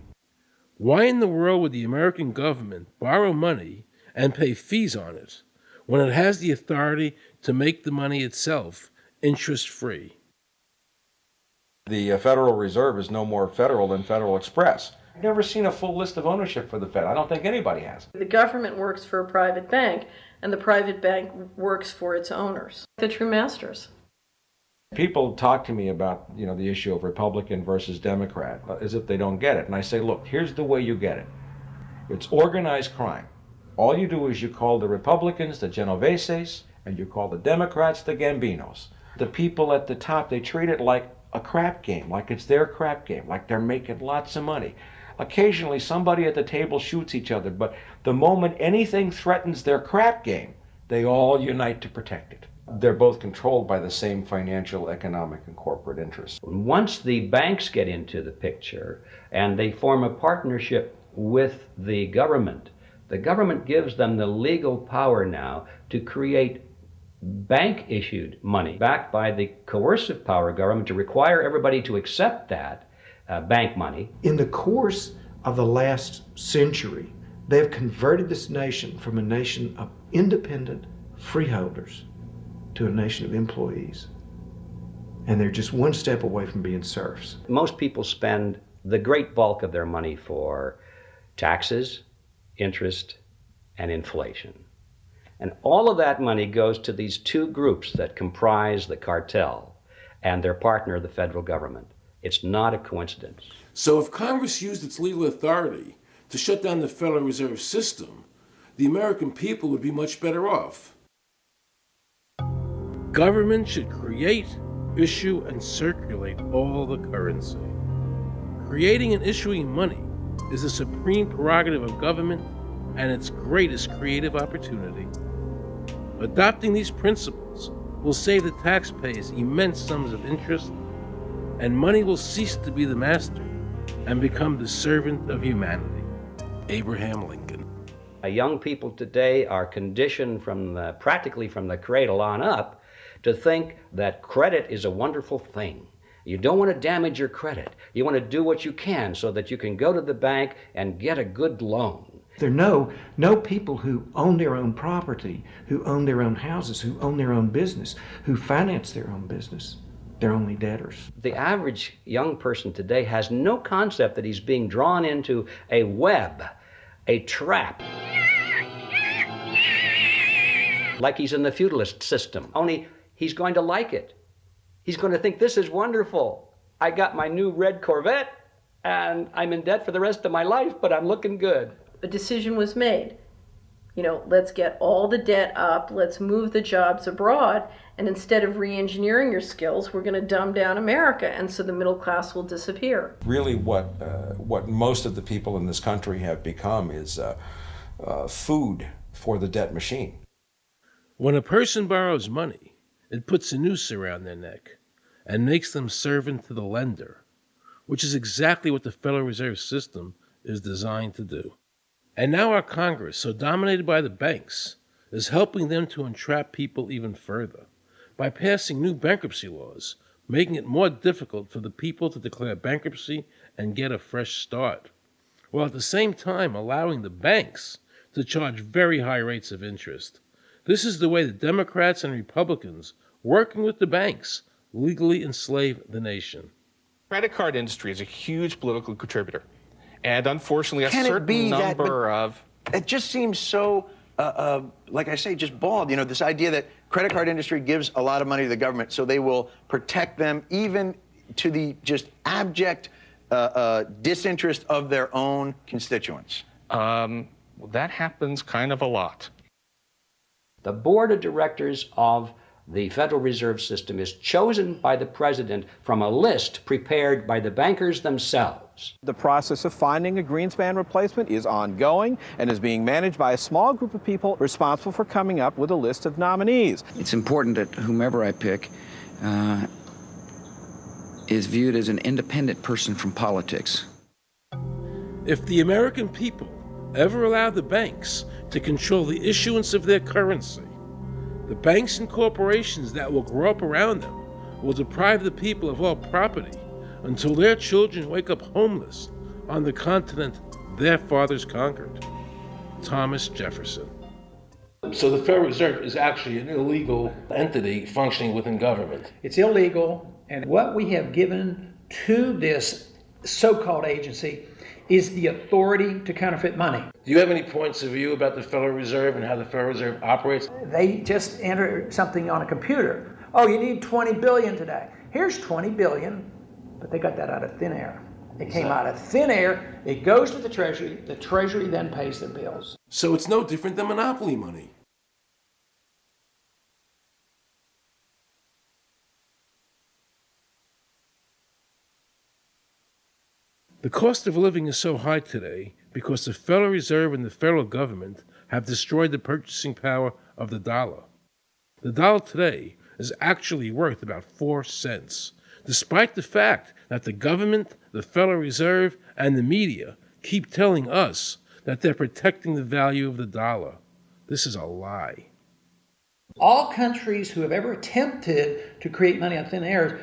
Why in the world would the American government borrow money and pay fees on it when it has the authority to make the money itself interest-free? The Federal Reserve is no more federal than Federal Express. I've never seen a full list of ownership for the Fed. I don't think anybody has. The government works for a private bank, and the private bank works for its owners, the true masters. People talk to me about, the issue of Republican versus Democrat, as if they don't get it. And I say, look, here's the way you get it. It's organized crime. All you do is you call the Republicans the Genoveses, and you call the Democrats the Gambinos. The people at the top, they treat it like a crap game, like it's their crap game, like they're making lots of money. Occasionally, somebody at the table shoots each other, but the moment anything threatens their crap game, they all unite to protect it. They're both controlled by the same financial, economic, and corporate interests. Once the banks get into the picture and they form a partnership with the government gives them the legal power now to create bank-issued money backed by the coercive power of government to require everybody to accept that bank money. In the course of the last century, they have converted this nation from a nation of independent freeholders to a nation of employees. And they're just one step away from being serfs. Most people spend the great bulk of their money for taxes, interest, and inflation. And all of that money goes to these two groups that comprise the cartel and their partner, the federal government. It's not a coincidence. So if Congress used its legal authority to shut down the Federal Reserve System, the American people would be much better off. Government should create, issue, and circulate all the currency. Creating and issuing money is the supreme prerogative of government and its greatest creative opportunity. Adopting these principles will save the taxpayers immense sums of interest, and money will cease to be the master and become the servant of humanity. Abraham Lincoln. Young people today are conditioned practically from the cradle on up to think that credit is a wonderful thing. You don't want to damage your credit. You want to do what you can so that you can go to the bank and get a good loan. There are no people who own their own property, who own their own houses, who own their own business, who finance their own business. They're only debtors. The average young person today has no concept that he's being drawn into a web, a trap. Like he's in the feudalist system, only he's going to like it. He's going to think, this is wonderful. I got my new red Corvette and I'm in debt for the rest of my life, but I'm looking good. A decision was made. Let's get all the debt up, let's move the jobs abroad, and instead of re-engineering your skills, we're going to dumb down America, and so the middle class will disappear. Really what most of the people in this country have become is food for the debt machine. When a person borrows money, it puts a noose around their neck and makes them servant to the lender, which is exactly what the Federal Reserve System is designed to do. And now our Congress, so dominated by the banks, is helping them to entrap people even further by passing new bankruptcy laws, making it more difficult for the people to declare bankruptcy and get a fresh start, while at the same time allowing the banks to charge very high rates of interest. This is the way the Democrats and Republicans, working with the banks, legally enslave the nation. Credit card industry is a huge political contributor. And unfortunately, Can a certain number of... It just seems so, like I say, just bald. This idea that credit card industry gives a lot of money to the government, so they will protect them even to the just abject disinterest of their own constituents. That happens kind of a lot. The board of directors of the Federal Reserve System is chosen by the president from a list prepared by the bankers themselves. The process of finding a Greenspan replacement is ongoing and is being managed by a small group of people responsible for coming up with a list of nominees. It's important that whomever I pick is viewed as an independent person from politics. If the American people ever allow the banks to control the issuance of their currency, the banks and corporations that will grow up around them will deprive the people of all property until their children wake up homeless on the continent their fathers conquered. Thomas Jefferson. So the Federal Reserve is actually an illegal entity functioning within government. It's illegal, and what we have given to this so-called agency is the authority to counterfeit money. Do you have any points of view about the Federal Reserve and how the Federal Reserve operates? They just enter something on a computer. Oh, you need 20 billion today. Here's 20 billion, but they got that out of thin air. It came out of thin air, it goes to the Treasury then pays their bills. So it's no different than monopoly money. The cost of living is so high today because the Federal Reserve and the federal government have destroyed the purchasing power of the dollar. The dollar today is actually worth about 4 cents, despite the fact that the government, the Federal Reserve, and the media keep telling us that they're protecting the value of the dollar. This is a lie. All countries who have ever attempted to create money on thin air,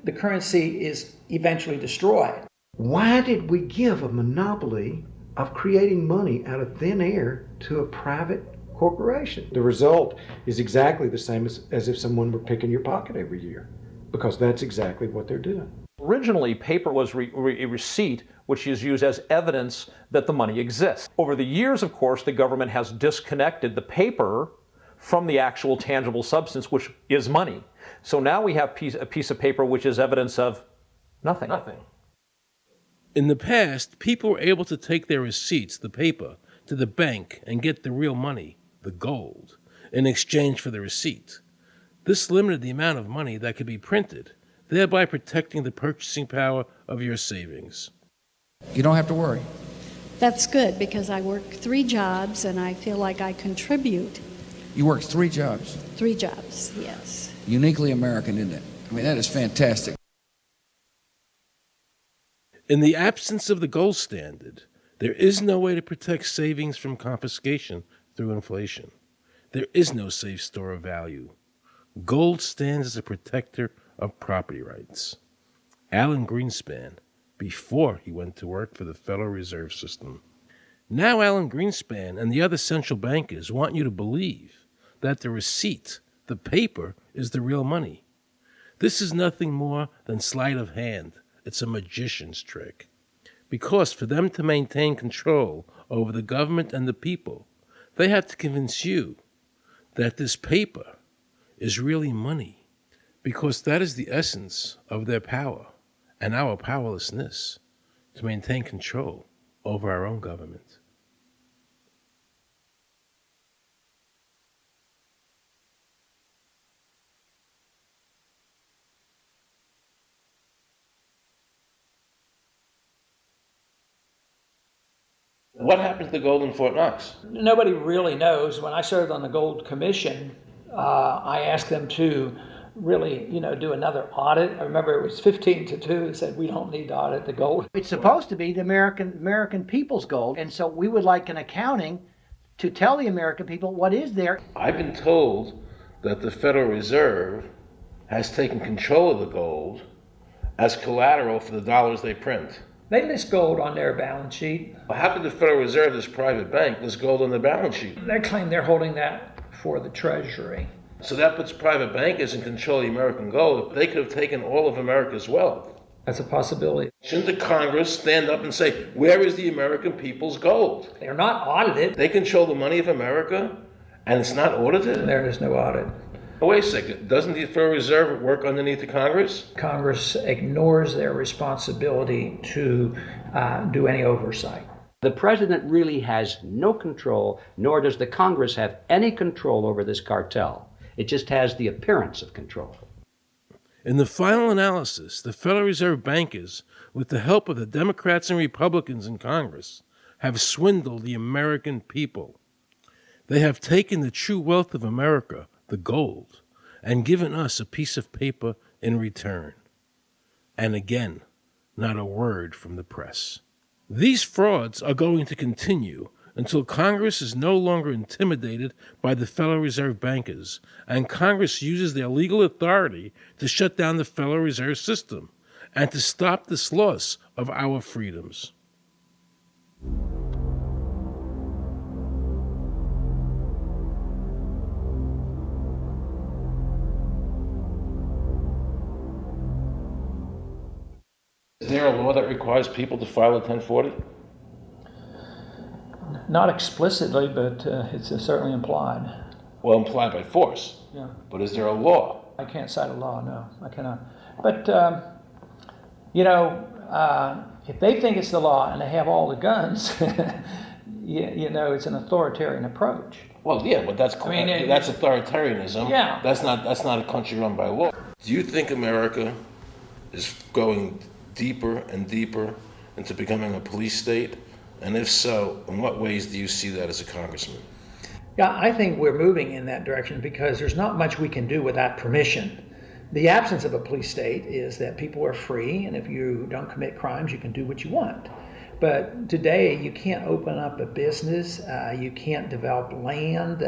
the currency is eventually destroyed. Why did we give a monopoly of creating money out of thin air to a private corporation? The result is exactly the same as if someone were picking your pocket every year, because that's exactly what they're doing. Originally, paper was a receipt which is used as evidence that the money exists. Over the years, of course, the government has disconnected the paper from the actual tangible substance, which is money. So now we have a piece of paper which is evidence of nothing. In the past, people were able to take their receipts, the paper, to the bank and get the real money, the gold, in exchange for the receipt. This limited the amount of money that could be printed, thereby protecting the purchasing power of your savings. You don't have to worry. That's good because I work 3 jobs and I feel like I contribute. You work 3 jobs. 3 jobs, yes. Uniquely American, isn't it? I mean, that is fantastic. In the absence of the gold standard, there is no way to protect savings from confiscation through inflation. There is no safe store of value. Gold stands as a protector of property rights. Alan Greenspan, before he went to work for the Federal Reserve System. Now Alan Greenspan and the other central bankers want you to believe that the receipt, the paper, is the real money. This is nothing more than sleight of hand. It's a magician's trick. Because for them to maintain control over the government and the people, they have to convince you that this paper is really money, because that is the essence of their power and our powerlessness to maintain control over our own government. What happened to the gold in Fort Knox? Nobody really knows. When I served on the Gold Commission, I asked them to really, do another audit. I remember it was 15-2. They said, we don't need to audit the gold. It's supposed to be the American people's gold, and so we would like an accounting to tell the American people what is there. I've been told that the Federal Reserve has taken control of the gold as collateral for the dollars they print. They list gold on their balance sheet. How could the Federal Reserve, this private bank, list gold on the balance sheet? They claim they're holding that for the Treasury. So that puts private bankers in control of the American gold. They could have taken all of America's wealth. That's a possibility. Shouldn't the Congress stand up and say, where is the American people's gold? They're not audited. They control the money of America, and it's not audited? There is no audit. Oh, wait a second. Doesn't the Federal Reserve work underneath the Congress? Congress ignores their responsibility to do any oversight. The president really has no control, nor does the Congress have any control over this cartel. It just has the appearance of control. In the final analysis, the Federal Reserve bankers, with the help of the Democrats and Republicans in Congress, have swindled the American people. They have taken the true wealth of America, the gold, and given us a piece of paper in return. And again, not a word from the press. These frauds are going to continue until Congress is no longer intimidated by the Federal Reserve bankers, and Congress uses their legal authority to shut down the Federal Reserve System and to stop this loss of our freedoms. Is there a law that requires people to file a 1040? Not explicitly, but it's certainly implied. Well, implied by force. Yeah. But is there a law? I can't cite a law, no, I cannot. But, if they think it's the law and they have all the guns, it's an authoritarian approach. Well, yeah, but that's authoritarianism. Yeah. That's not a country run by law. Do you think America is going deeper and deeper into becoming a police state? And if so, in what ways do you see that as a congressman? Yeah, I think we're moving in that direction because there's not much we can do without permission. The absence of a police state is that people are free, and if you don't commit crimes, you can do what you want. But today, you can't open up a business, you can't develop land,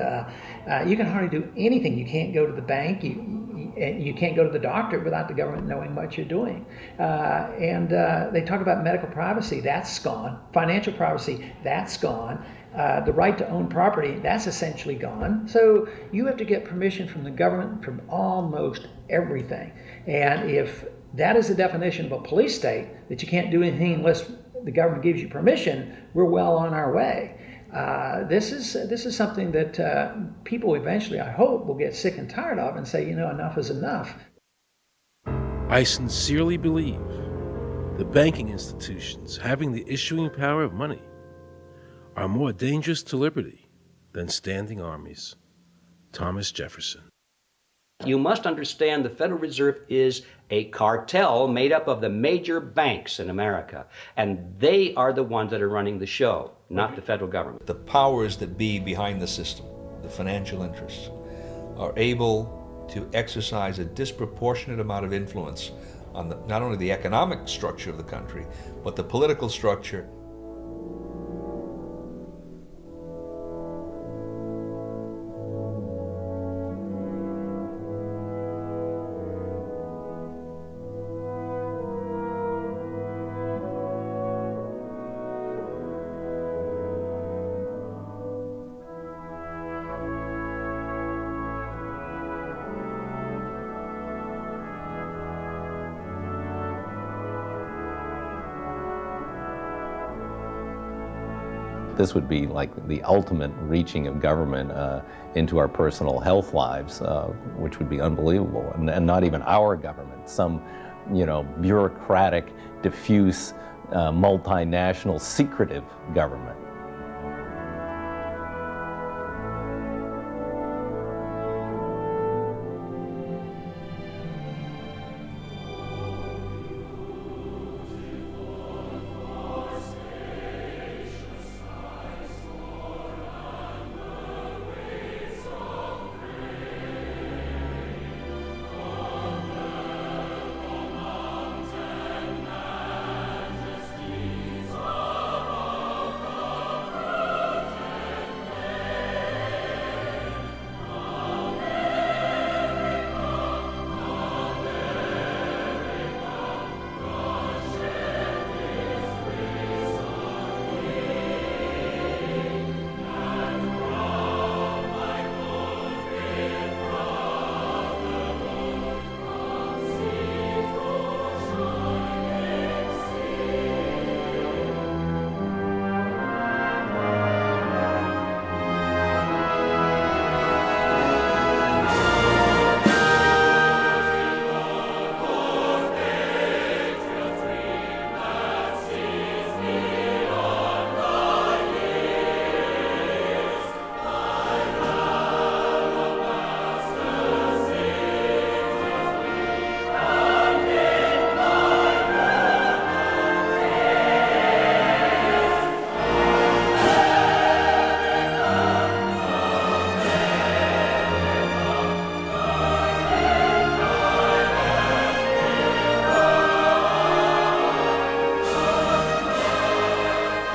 you can hardly do anything. You can't go to the bank, you can't go to the doctor without the government knowing what you're doing. And they talk about medical privacy, that's gone. Financial privacy, that's gone. The right to own property, that's essentially gone. So you have to get permission from the government from almost everything. And if that is the definition of a police state, that you can't do anything unless the government gives you permission, we're well on our way. This is something that people eventually, I hope, will get sick and tired of and say, enough is enough. I sincerely believe the banking institutions having the issuing power of money are more dangerous to liberty than standing armies. Thomas Jefferson. You must understand the Federal Reserve is a cartel made up of the major banks in America, and they are the ones that are running the show, not the federal government. The powers that be behind the system, the financial interests, are able to exercise a disproportionate amount of influence on not only the economic structure of the country, but the political structure. This would be like the ultimate reaching of government into our personal health lives, which would be unbelievable. And not even our government, some, bureaucratic, diffuse, multinational, secretive government.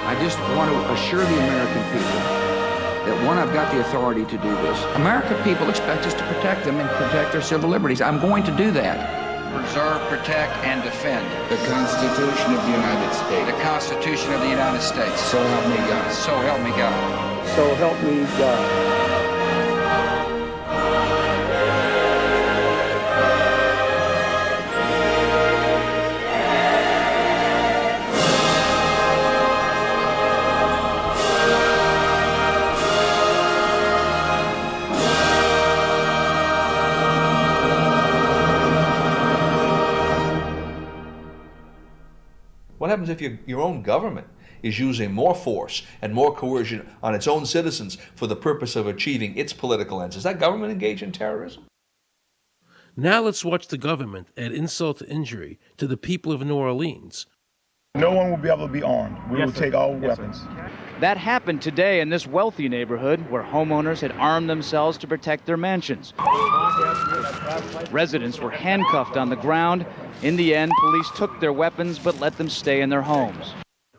I just want to assure the American people that, one, I've got the authority to do this. American people expect us to protect them and protect their civil liberties. I'm going to do that. Preserve, protect, and defend the Constitution of the United States. The Constitution of the United States. So help me God. So help me God. So help me God. What happens if your own government is using more force and more coercion on its own citizens for the purpose of achieving its political ends? Is that government engaged in terrorism? Now let's watch the government add insult to injury to the people of New Orleans. No one will be able to be armed. We will take all weapons. That happened today in this wealthy neighborhood where homeowners had armed themselves to protect their mansions. Residents were handcuffed on the ground. In the end, police took their weapons but let them stay in their homes.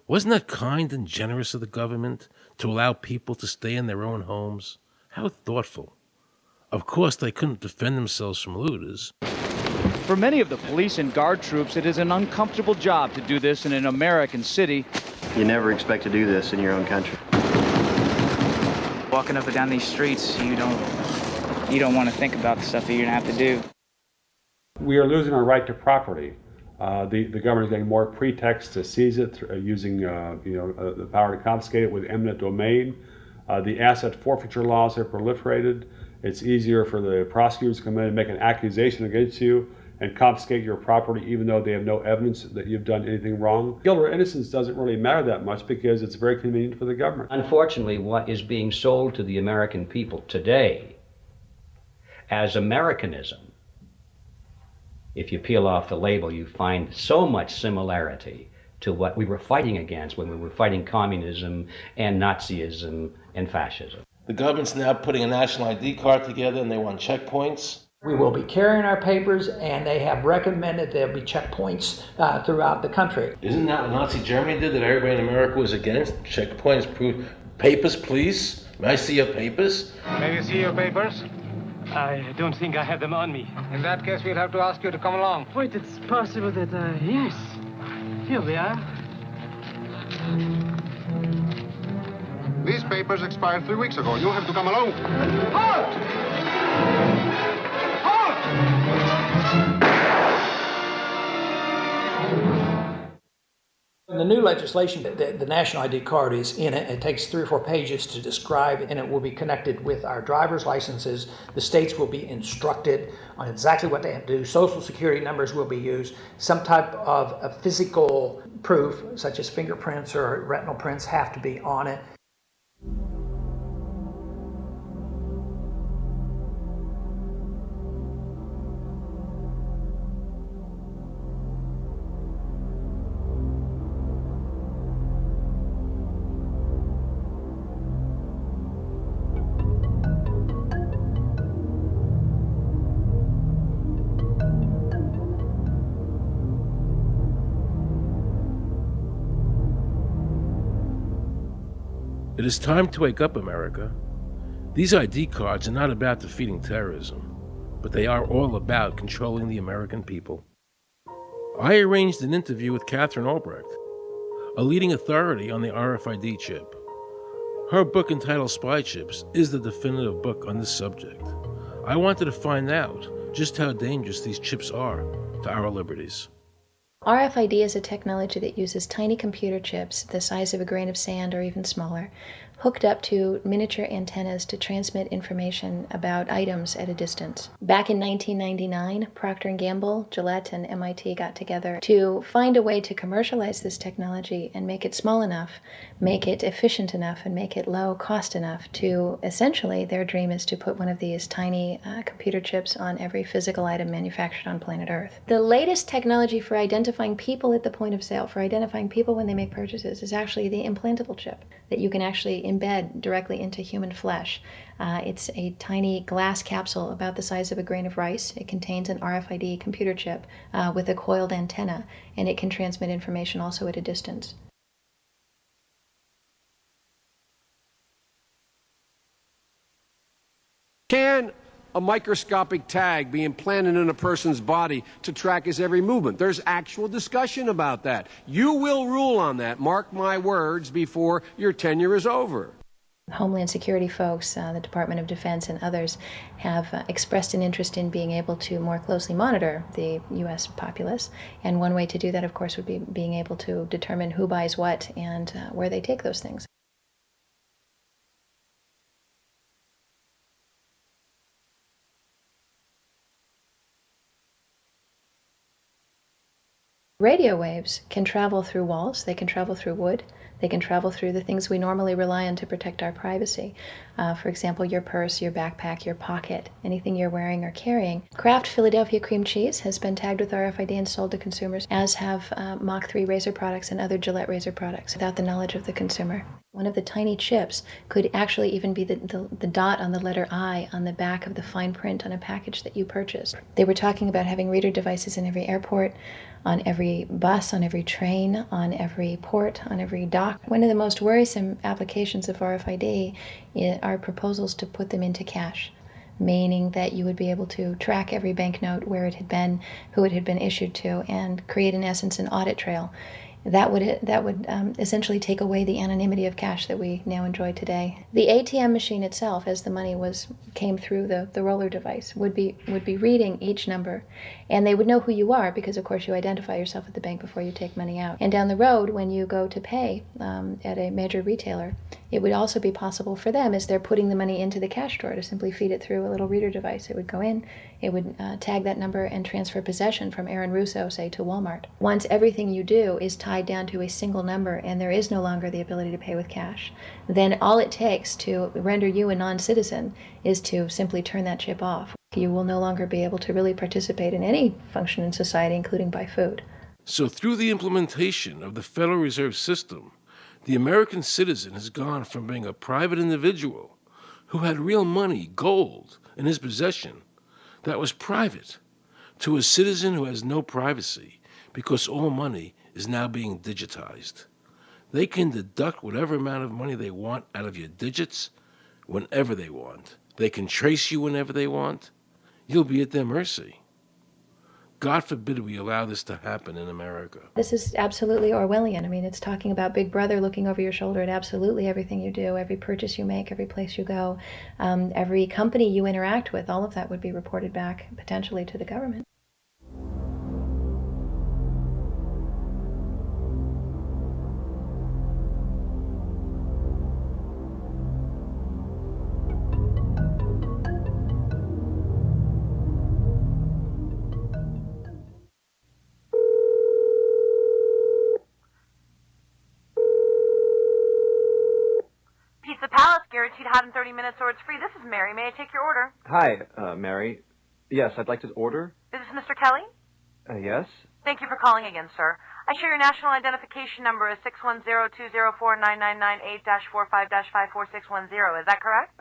Wasn't that kind and generous of the government to allow people to stay in their own homes? How thoughtful. Of course, they couldn't defend themselves from looters. For many of the police and guard troops, it is an uncomfortable job to do this in an American city. You never expect to do this in your own country. Walking up and down these streets, you don't want to think about the stuff that you're going to have to do. We are losing our right to property. The government is getting more pretext to seize it, using the power to confiscate it with eminent domain. The asset forfeiture laws have proliferated. It's easier for the prosecutors to come in and make an accusation against you and confiscate your property even though they have no evidence that you've done anything wrong. Guilt or innocence doesn't really matter that much because it's very convenient for the government. Unfortunately, what is being sold to the American people today as Americanism, if you peel off the label, you find so much similarity to what we were fighting against when we were fighting communism and Nazism and fascism. The government's now putting a national ID card together and they want checkpoints. We will be carrying our papers, and they have recommended there'll be checkpoints throughout the country. Isn't that what Nazi Germany did that everybody in America was against? Checkpoints, proof. Papers, please. May I see your papers? May we see your papers? I don't think I have them on me. In that case, we'll have to ask you to come along. Wait, it's possible that, yes. Here we are. These papers expired 3 weeks ago. You'll have to come along. Halt! In the new legislation, the national ID card is in it. It takes 3 or 4 pages to describe it, and it will be connected with our driver's licenses. The states will be instructed on exactly what they have to do. Social security numbers will be used. Some type of a physical proof, such as fingerprints or retinal prints, have to be on it. It is time to wake up, America. These ID cards are not about defeating terrorism, but they are all about controlling the American people. I arranged an interview with Catherine Albrecht, a leading authority on the RFID chip. Her book entitled Spy Chips is the definitive book on this subject. I wanted to find out just how dangerous these chips are to our liberties. RFID is a technology that uses tiny computer chips the size of a grain of sand or even smaller, hooked up to miniature antennas to transmit information about items at a distance. Back in 1999, Procter & Gamble, Gillette, and MIT got together to find a way to commercialize this technology and make it small enough, make it efficient enough, and make it low cost enough to, essentially, their dream is to put one of these tiny computer chips on every physical item manufactured on planet Earth. The latest technology for identifying people at the point of sale, for identifying people when they make purchases, is actually the implantable chip that you can actually embed directly into human flesh. It's a tiny glass capsule about the size of a grain of rice. It contains an RFID computer chip with a coiled antenna, and it can transmit information also at a distance. Can a microscopic tag be implanted in a person's body to track his every movement? There's actual discussion about that. You will rule on that, mark my words, before your tenure is over. Homeland Security folks, the Department of Defense, and others have expressed an interest in being able to more closely monitor the U.S. populace. And one way to do that, of course, would be being able to determine who buys what and where they take those things. Radio waves can travel through walls, they can travel through wood, they can travel through the things we normally rely on to protect our privacy. For example, your purse, your backpack, your pocket, anything you're wearing or carrying. Kraft Philadelphia cream cheese has been tagged with RFID and sold to consumers, as have Mach 3 razor products and other Gillette razor products, without the knowledge of the consumer. One of the tiny chips could actually even be the dot on the letter I on the back of the fine print on a package that you purchased. They were talking about having reader devices in every airport, on every bus, on every train, on every port, on every dock. One of the most worrisome applications of RFID are proposals to put them into cash, meaning that you would be able to track every banknote, where it had been, who it had been issued to, and create, in essence, an audit trail. That would essentially take away the anonymity of cash that we now enjoy today. The ATM machine itself, as the money came through the roller device, would be reading each number, and they would know who you are because, of course, you identify yourself at the bank before you take money out. And down the road, when you go to pay at a major retailer, It would also be possible for them, as they're putting the money into the cash drawer, to simply feed it through a little reader device. It would go in, it would tag that number and transfer possession from Aaron Russo, say, to Walmart. Once everything you do is tied down to a single number and there is no longer the ability to pay with cash, then all it takes to render you a non-citizen is to simply turn that chip off. You will no longer be able to really participate in any function in society, including buy food. So through the implementation of the Federal Reserve System, the American citizen has gone from being a private individual who had real money, gold, in his possession that was private, to a citizen who has no privacy because all money is now being digitized. They can deduct whatever amount of money they want out of your digits whenever they want. They can trace you whenever they want. You'll be at their mercy. God forbid we allow this to happen in America. This is absolutely Orwellian. I mean, it's talking about Big Brother looking over your shoulder at absolutely everything you do, every purchase you make, every place you go, every company you interact with. All of that would be reported back potentially to the government. Pizza Palace, guaranteed hot in 30 minutes or it's free. This is Mary. May I take your order? Hi, Mary. Yes, I'd like to order. Is this Mr. Kelly? Yes? Thank you for calling again, sir. I show your national identification number is 610-204-9998-45-54610. Is that correct?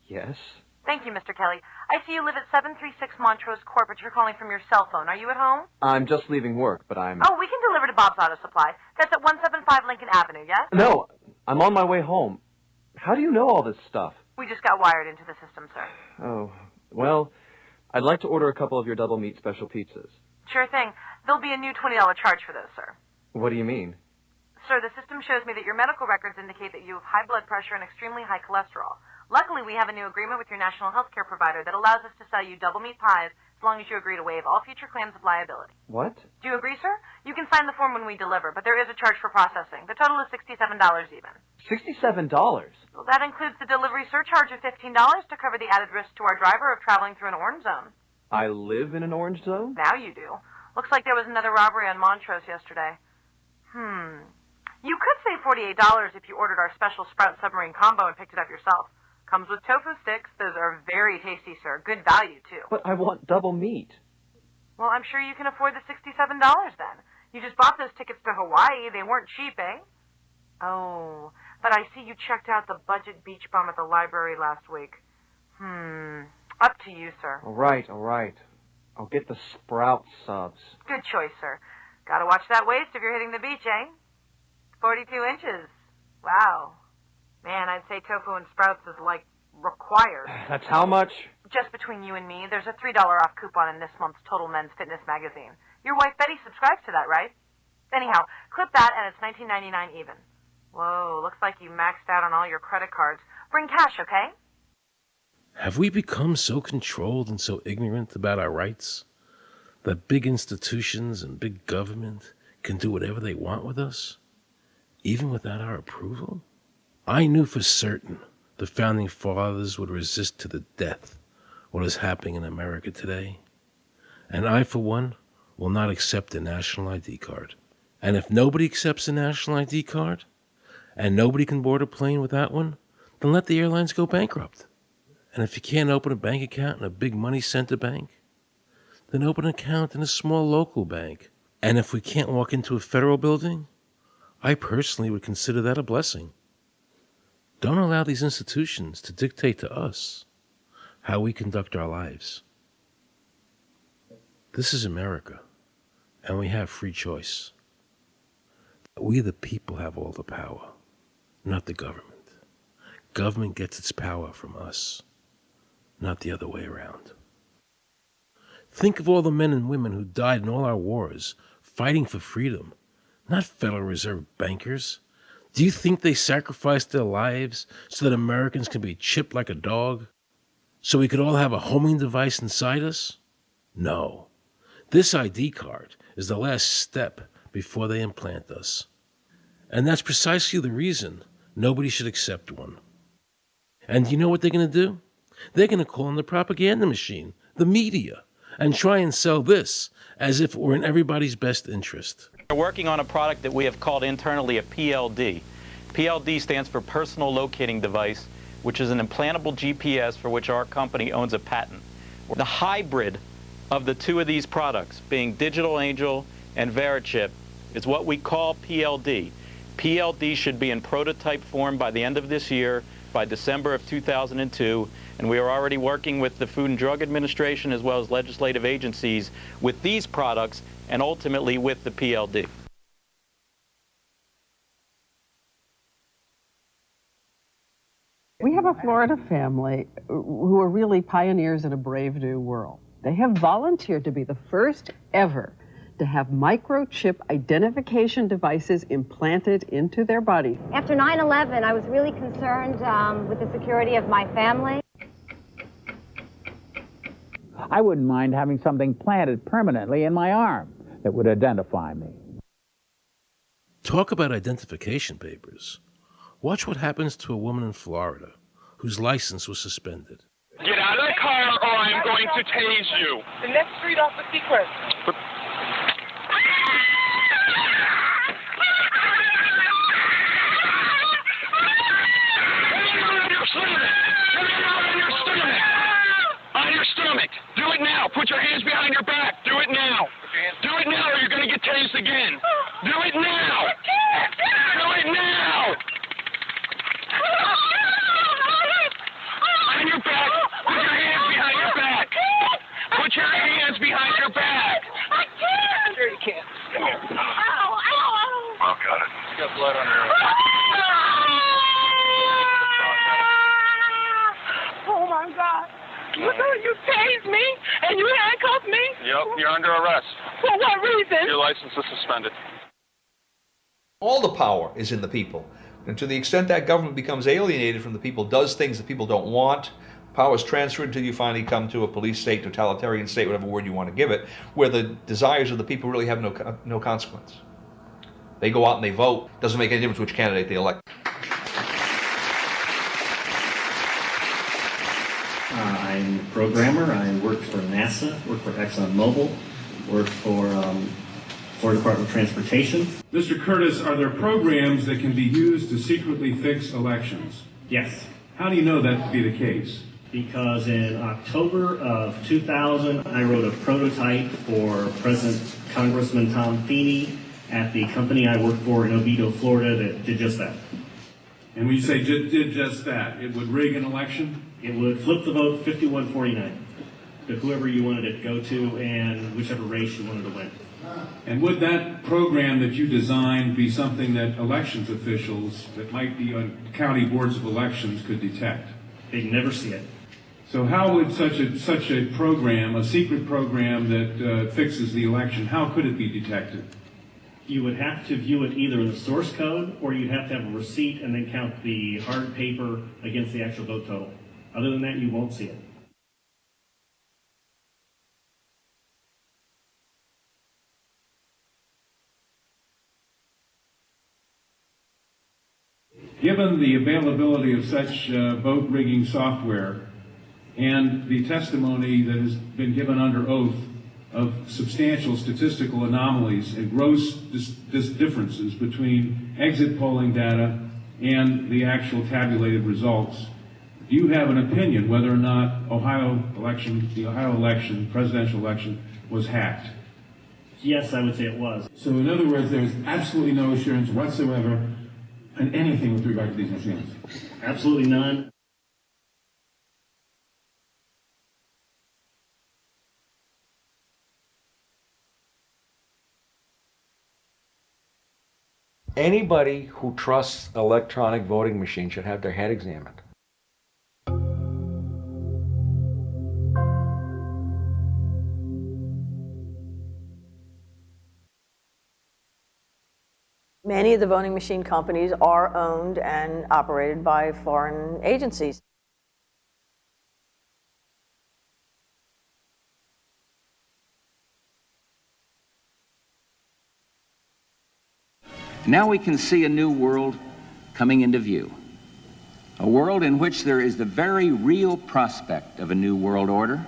Yes. Thank you, Mr. Kelly. I see you live at 736 Montrose Court, but you're calling from your cell phone. Are you at home? I'm just leaving work, but I'm... Oh, we can deliver to Bob's Auto Supply. That's at 175 Lincoln Avenue, yes? No, I'm on my way home. How do you know all this stuff? We just got wired into the system, sir. Oh, well, I'd like to order a couple of your double meat special pizzas. Sure thing. There'll be a new $20 charge for those, sir. What do you mean? Sir, the system shows me that your medical records indicate that you have high blood pressure and extremely high cholesterol. Luckily, we have a new agreement with your national health care provider that allows us to sell you double meat pies as long as you agree to waive all future claims of liability. What? Do you agree, sir? You can sign the form when we deliver, but there is a charge for processing. The total is $67 even. $67? Well, that includes the delivery surcharge of $15 to cover the added risk to our driver of traveling through an orange zone. I live in an orange zone? Now you do. Looks like there was another robbery on Montrose yesterday. You could save $48 if you ordered our special Sprout Submarine Combo and picked it up yourself. Comes with tofu sticks. Those are very tasty, sir. Good value, too. But I want double meat. Well, I'm sure you can afford the $67 then. You just bought those tickets to Hawaii. They weren't cheap, eh? Oh, but I see you checked out the budget beach bum at the library last week. Up to you, sir. All right. I'll get the Sprout subs. Good choice, sir. Gotta watch that waist if you're hitting the beach, eh? 42 inches. Wow. Man, I'd say tofu and sprouts is, like, required. That's how much? Just between you and me, there's a $3 off coupon in this month's Total Men's Fitness magazine. Your wife Betty subscribes to that, right? Anyhow, clip that and it's $19.99 even. Whoa, looks like you maxed out on all your credit cards. Bring cash, okay? Have we become so controlled and so ignorant about our rights that big institutions and big government can do whatever they want with us, even without our approval? I knew for certain the Founding Fathers would resist to the death what is happening in America today. And I, for one, will not accept a national ID card. And if nobody accepts a national ID card, and nobody can board a plane without one, then let the airlines go bankrupt. And if you can't open a bank account in a big money center bank, then open an account in a small local bank. And if we can't walk into a federal building, I personally would consider that a blessing. Don't allow these institutions to dictate to us how we conduct our lives. This is America, and we have free choice. We, the people, have all the power, not the government. Government gets its power from us, not the other way around. Think of all the men and women who died in all our wars, fighting for freedom, not Federal Reserve bankers. Do you think they sacrificed their lives so that Americans can be chipped like a dog? So we could all have a homing device inside us? No. This ID card is the last step before they implant us. And that's precisely the reason nobody should accept one. And you know what they're going to do? They're going to call on the propaganda machine, the media, and try and sell this as if it were in everybody's best interest. We're working on a product that we have called internally a PLD. PLD stands for Personal Locating Device, which is an implantable GPS for which our company owns a patent. The hybrid of the two of these products, being Digital Angel and Verichip, is what we call PLD. PLD should be in prototype form by the end of this year, by December of 2002, and we are already working with the Food and Drug Administration as well as legislative agencies with these products and ultimately with the PLD. We have a Florida family who are really pioneers in a brave new world. They have volunteered to be the first ever to have microchip identification devices implanted into their body. After 9/11, I was really concerned with the security of my family. I wouldn't mind having something planted permanently in my arm that would identify me. Talk about identification papers. Watch what happens to a woman in Florida whose license was suspended. Get out of the car or I'm going to tase you. The next street off the Secret. On your stomach. Do it now. Put your hands behind your back. Do it now. Do it now or you're going to get tased again. Do it now. Do it now. On your back. Put your hands behind your back. Put your hands behind your back. I can't. Sure you can. Come here. Ow, ow. Oh, got it. You got blood on your Oh, my God. You tased me and you handcuffed me? Yep, you're under arrest. For what reason? Your license is suspended. All the power is in the people. And to the extent that government becomes alienated from the people, does things that people don't want, power is transferred until you finally come to a police state, totalitarian state, whatever word you want to give it, where the desires of the people really have no consequence. They go out and they vote. Doesn't make any difference which candidate they elect. I'm a programmer. I worked for NASA, worked for ExxonMobil, worked for Florida Department of Transportation. Mr. Curtis, are there programs that can be used to secretly fix elections? Yes. How do you know that to be the case? Because in October of 2000, I wrote a prototype for President Congressman Tom Feeney at the company I worked for in Oviedo, Florida, that did just that. And when you say did just that, it would rig an election? It would flip the vote 51-49 to whoever you wanted it to go to and whichever race you wanted to win. And would that program that you designed be something that elections officials that might be on county boards of elections could detect? They'd never see it. So how would such a program, a secret program that fixes the election, how could it be detected? You would have to view it either in the source code or you'd have to have a receipt and then count the hard paper against the actual vote total. Other than that, you won't see it. Given the availability of such vote rigging software and the testimony that has been given under oath of substantial statistical anomalies and gross differences between exit polling data and the actual tabulated results, do you have an opinion whether or not the Ohio election, presidential election, was hacked? Yes, I would say it was. So in other words, there's absolutely no assurance whatsoever in anything with regard to these machines? Absolutely none. Anybody who trusts electronic voting machines should have their head examined. Many of the voting machine companies are owned and operated by foreign agencies. Now we can see a new world coming into view. A world in which there is the very real prospect of a new world order.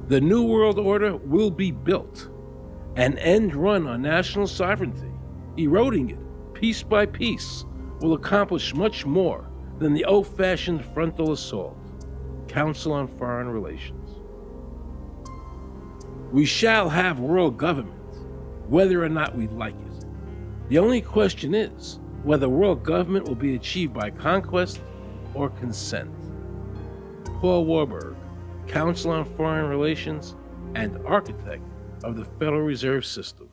The New World Order will be built, an end run on national sovereignty, eroding it piece by piece, will accomplish much more than the old-fashioned frontal assault. Council on Foreign Relations. We shall have world government, whether or not we like it. The only question is whether world government will be achieved by conquest or consent. Paul Warburg, Council on Foreign Relations and architect of the Federal Reserve System.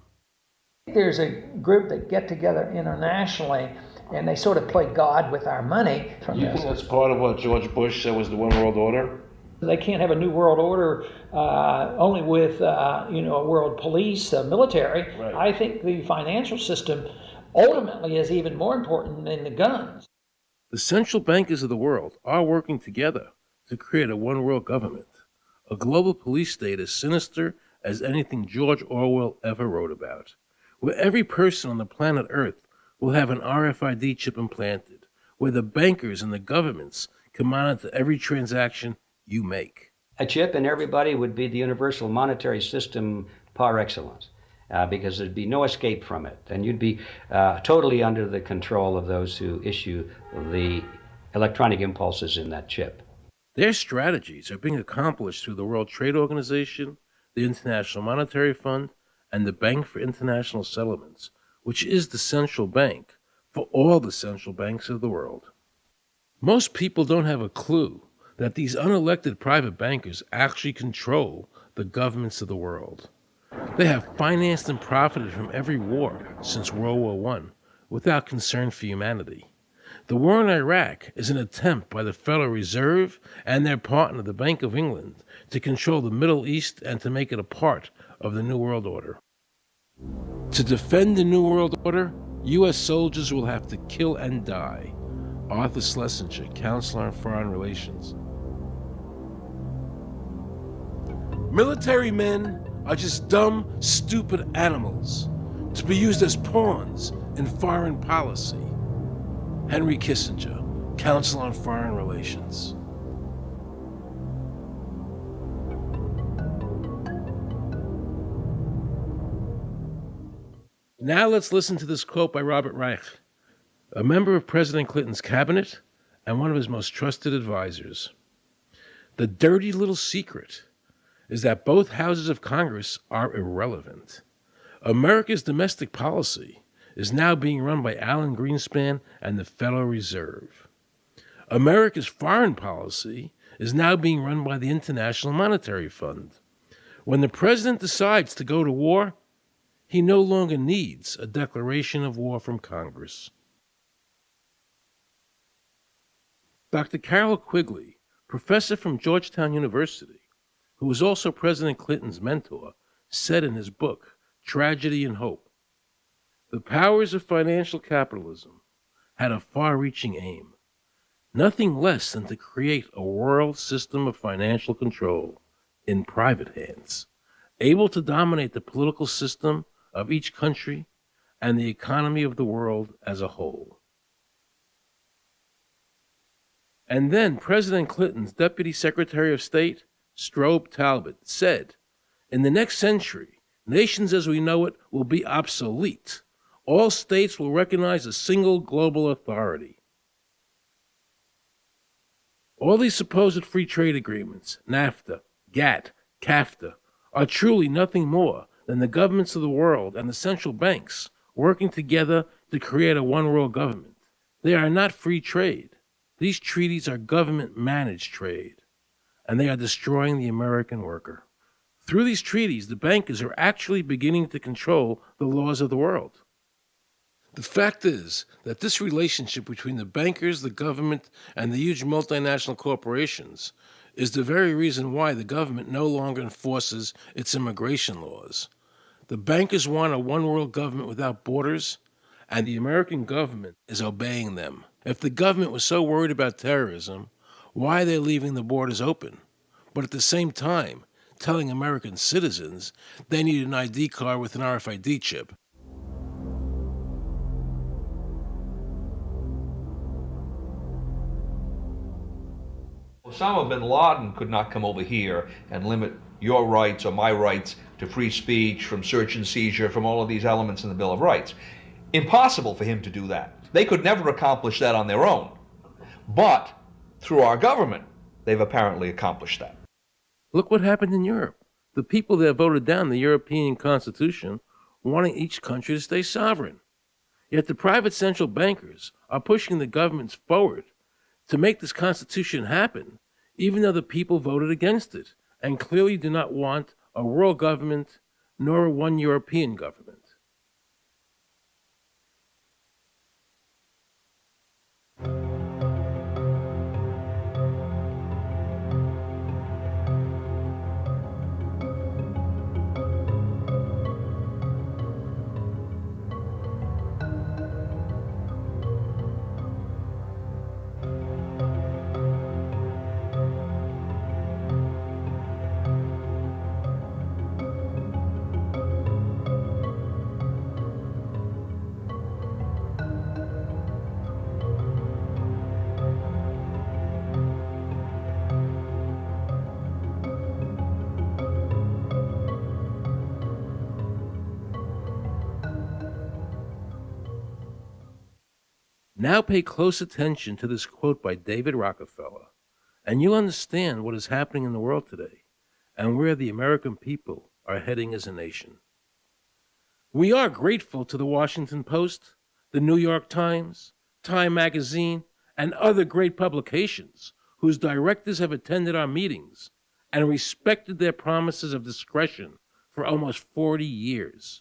There's a group that get together internationally and they sort of play God with our money. You think that's part of what George Bush said was the One World Order? They can't have a new world order only with a world police, military. Right. I think the financial system ultimately is even more important than the guns. The central bankers of the world are working together to create a one world government, a global police state as sinister as anything George Orwell ever wrote about, where every person on the planet Earth will have an RFID chip implanted, where the bankers and the governments can monitor every transaction you make. A chip in everybody would be the universal monetary system par excellence, because there'd be no escape from it, and you'd be totally under the control of those who issue the electronic impulses in that chip. Their strategies are being accomplished through the World Trade Organization, the International Monetary Fund, and the Bank for International Settlements, which is the central bank for all the central banks of the world. Most people don't have a clue that these unelected private bankers actually control the governments of the world. They have financed and profited from every war since World War I without concern for humanity. The war in Iraq is an attempt by the Federal Reserve and their partner, the Bank of England, to control the Middle East and to make it a part of the New World Order. To defend the New World Order, U.S. soldiers will have to kill and die. Arthur Schlesinger, Counselor on Foreign Relations. Military men are just dumb, stupid animals to be used as pawns in foreign policy. Henry Kissinger, Council on Foreign Relations. Now let's listen to this quote by Robert Reich, a member of President Clinton's cabinet and one of his most trusted advisors. The dirty little secret is that both houses of Congress are irrelevant. America's domestic policy is now being run by Alan Greenspan and the Federal Reserve. America's foreign policy is now being run by the International Monetary Fund. When the president decides to go to war, he no longer needs a declaration of war from Congress. Dr. Carol Quigley, professor from Georgetown University, who was also President Clinton's mentor, said in his book, Tragedy and Hope, the powers of financial capitalism had a far-reaching aim, nothing less than to create a world system of financial control in private hands, able to dominate the political system of each country and the economy of the world as a whole. And then President Clinton's Deputy Secretary of State, Strobe Talbot, said, in the next century, nations as we know it will be obsolete. All states will recognize a single global authority. All these supposed free trade agreements, NAFTA, GATT, CAFTA, are truly nothing more than the governments of the world and the central banks working together to create a one-world government. They are not free trade. These treaties are government-managed trade, and they are destroying the American worker. Through these treaties, the bankers are actually beginning to control the laws of the world. The fact is that this relationship between the bankers, the government, and the huge multinational corporations is the very reason why the government no longer enforces its immigration laws. The bankers want a one-world government without borders, and the American government is obeying them. If the government was so worried about terrorism, why are they leaving the borders open? But at the same time, telling American citizens they need an ID card with an RFID chip. Osama bin Laden could not come over here and limit your rights or my rights to free speech, from search and seizure, from all of these elements in the Bill of Rights. Impossible for him to do that. They could never accomplish that on their own. But through our government, they've apparently accomplished that. Look what happened in Europe. The people that voted down the European Constitution wanting each country to stay sovereign. Yet the private central bankers are pushing the governments forward to make this Constitution happen, even though the people voted against it and clearly do not want a world government nor one European government. Now pay close attention to this quote by David Rockefeller, and you'll understand what is happening in the world today and where the American people are heading as a nation. We are grateful to the Washington Post, the New York Times, Time Magazine, and other great publications whose directors have attended our meetings and respected their promises of discretion for almost 40 years.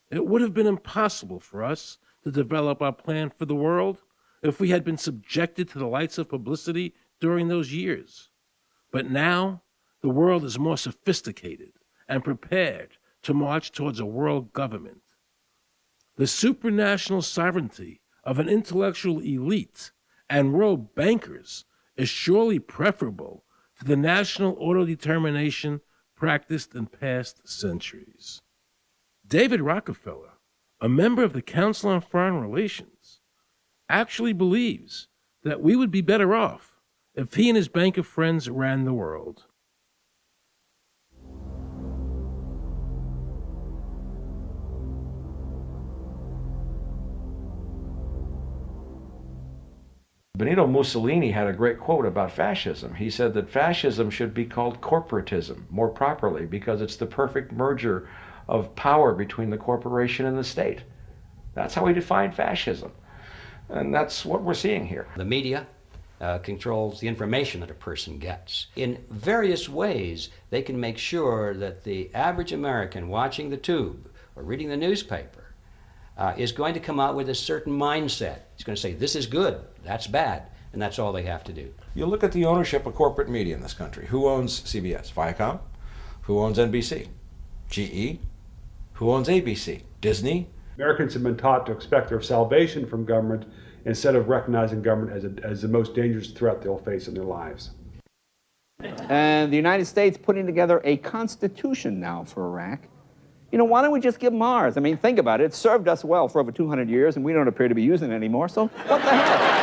It would have been impossible for us to develop our plan for the world if we had been subjected to the lights of publicity during those years. But now, the world is more sophisticated and prepared to march towards a world government. The supranational sovereignty of an intellectual elite and world bankers is surely preferable to the national autodetermination practiced in past centuries. David Rockefeller, a member of the Council on Foreign Relations, actually believes that we would be better off if he and his bank of friends ran the world. Benito Mussolini had a great quote about fascism. He said that fascism should be called corporatism more properly because it's the perfect merger of power between the corporation and the state. That's how we define fascism. And that's what we're seeing here. The media controls the information that a person gets. In various ways, they can make sure that the average American watching the tube or reading the newspaper is going to come out with a certain mindset. He's going to say, this is good, that's bad, and that's all they have to do. You look at the ownership of corporate media in this country. Who owns CBS? Viacom? Who owns NBC? GE? Who owns ABC? Disney? Americans have been taught to expect their salvation from government instead of recognizing government as the most dangerous threat they'll face in their lives. And the United States putting together a constitution now for Iraq. You know, why don't we just give them ours? I mean, think about it. It served us well for over 200 years, and we don't appear to be using it anymore, so what the hell?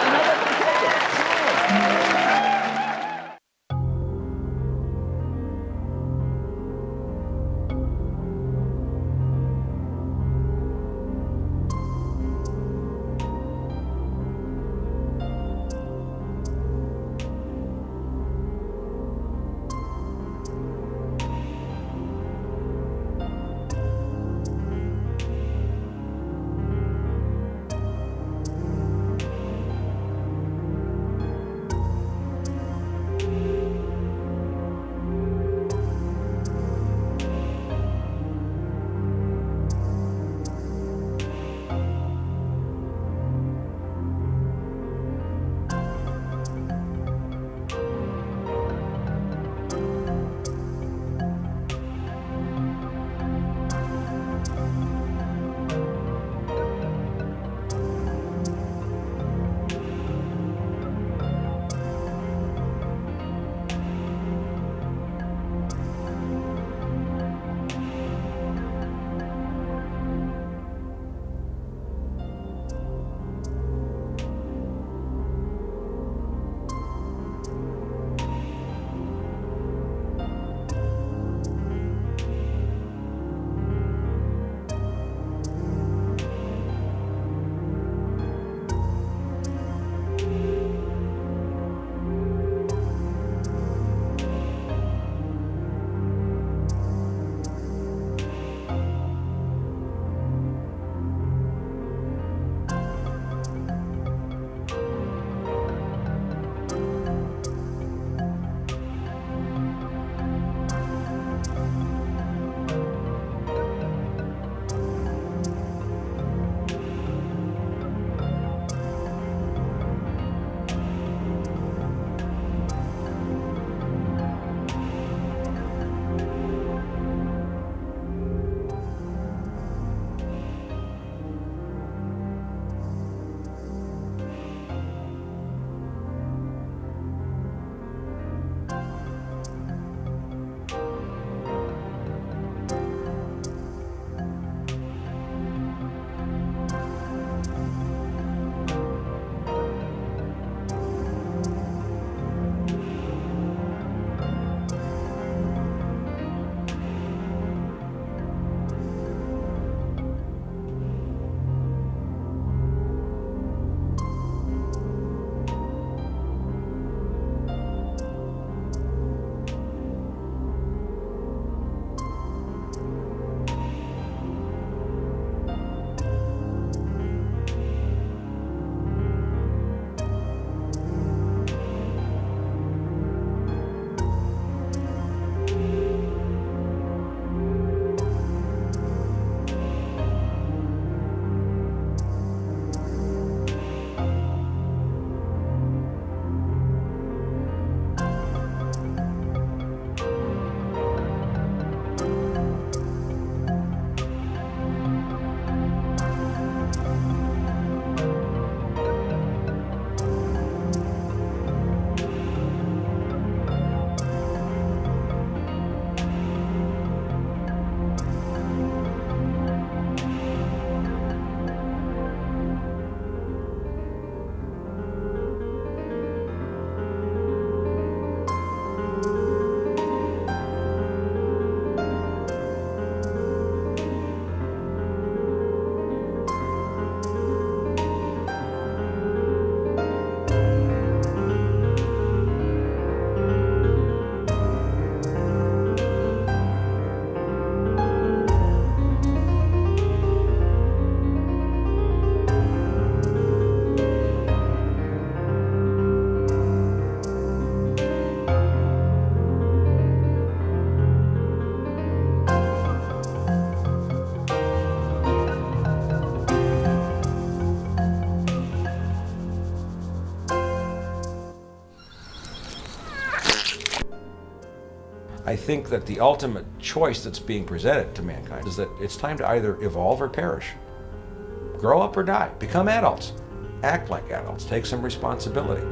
I think that the ultimate choice that's being presented to mankind is that it's time to either evolve or perish. Grow up or die. Become adults. Act like adults. Take some responsibility.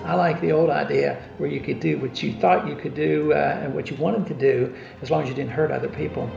I like the old idea where you could do what you thought you could do and what you wanted to do as long as you didn't hurt other people.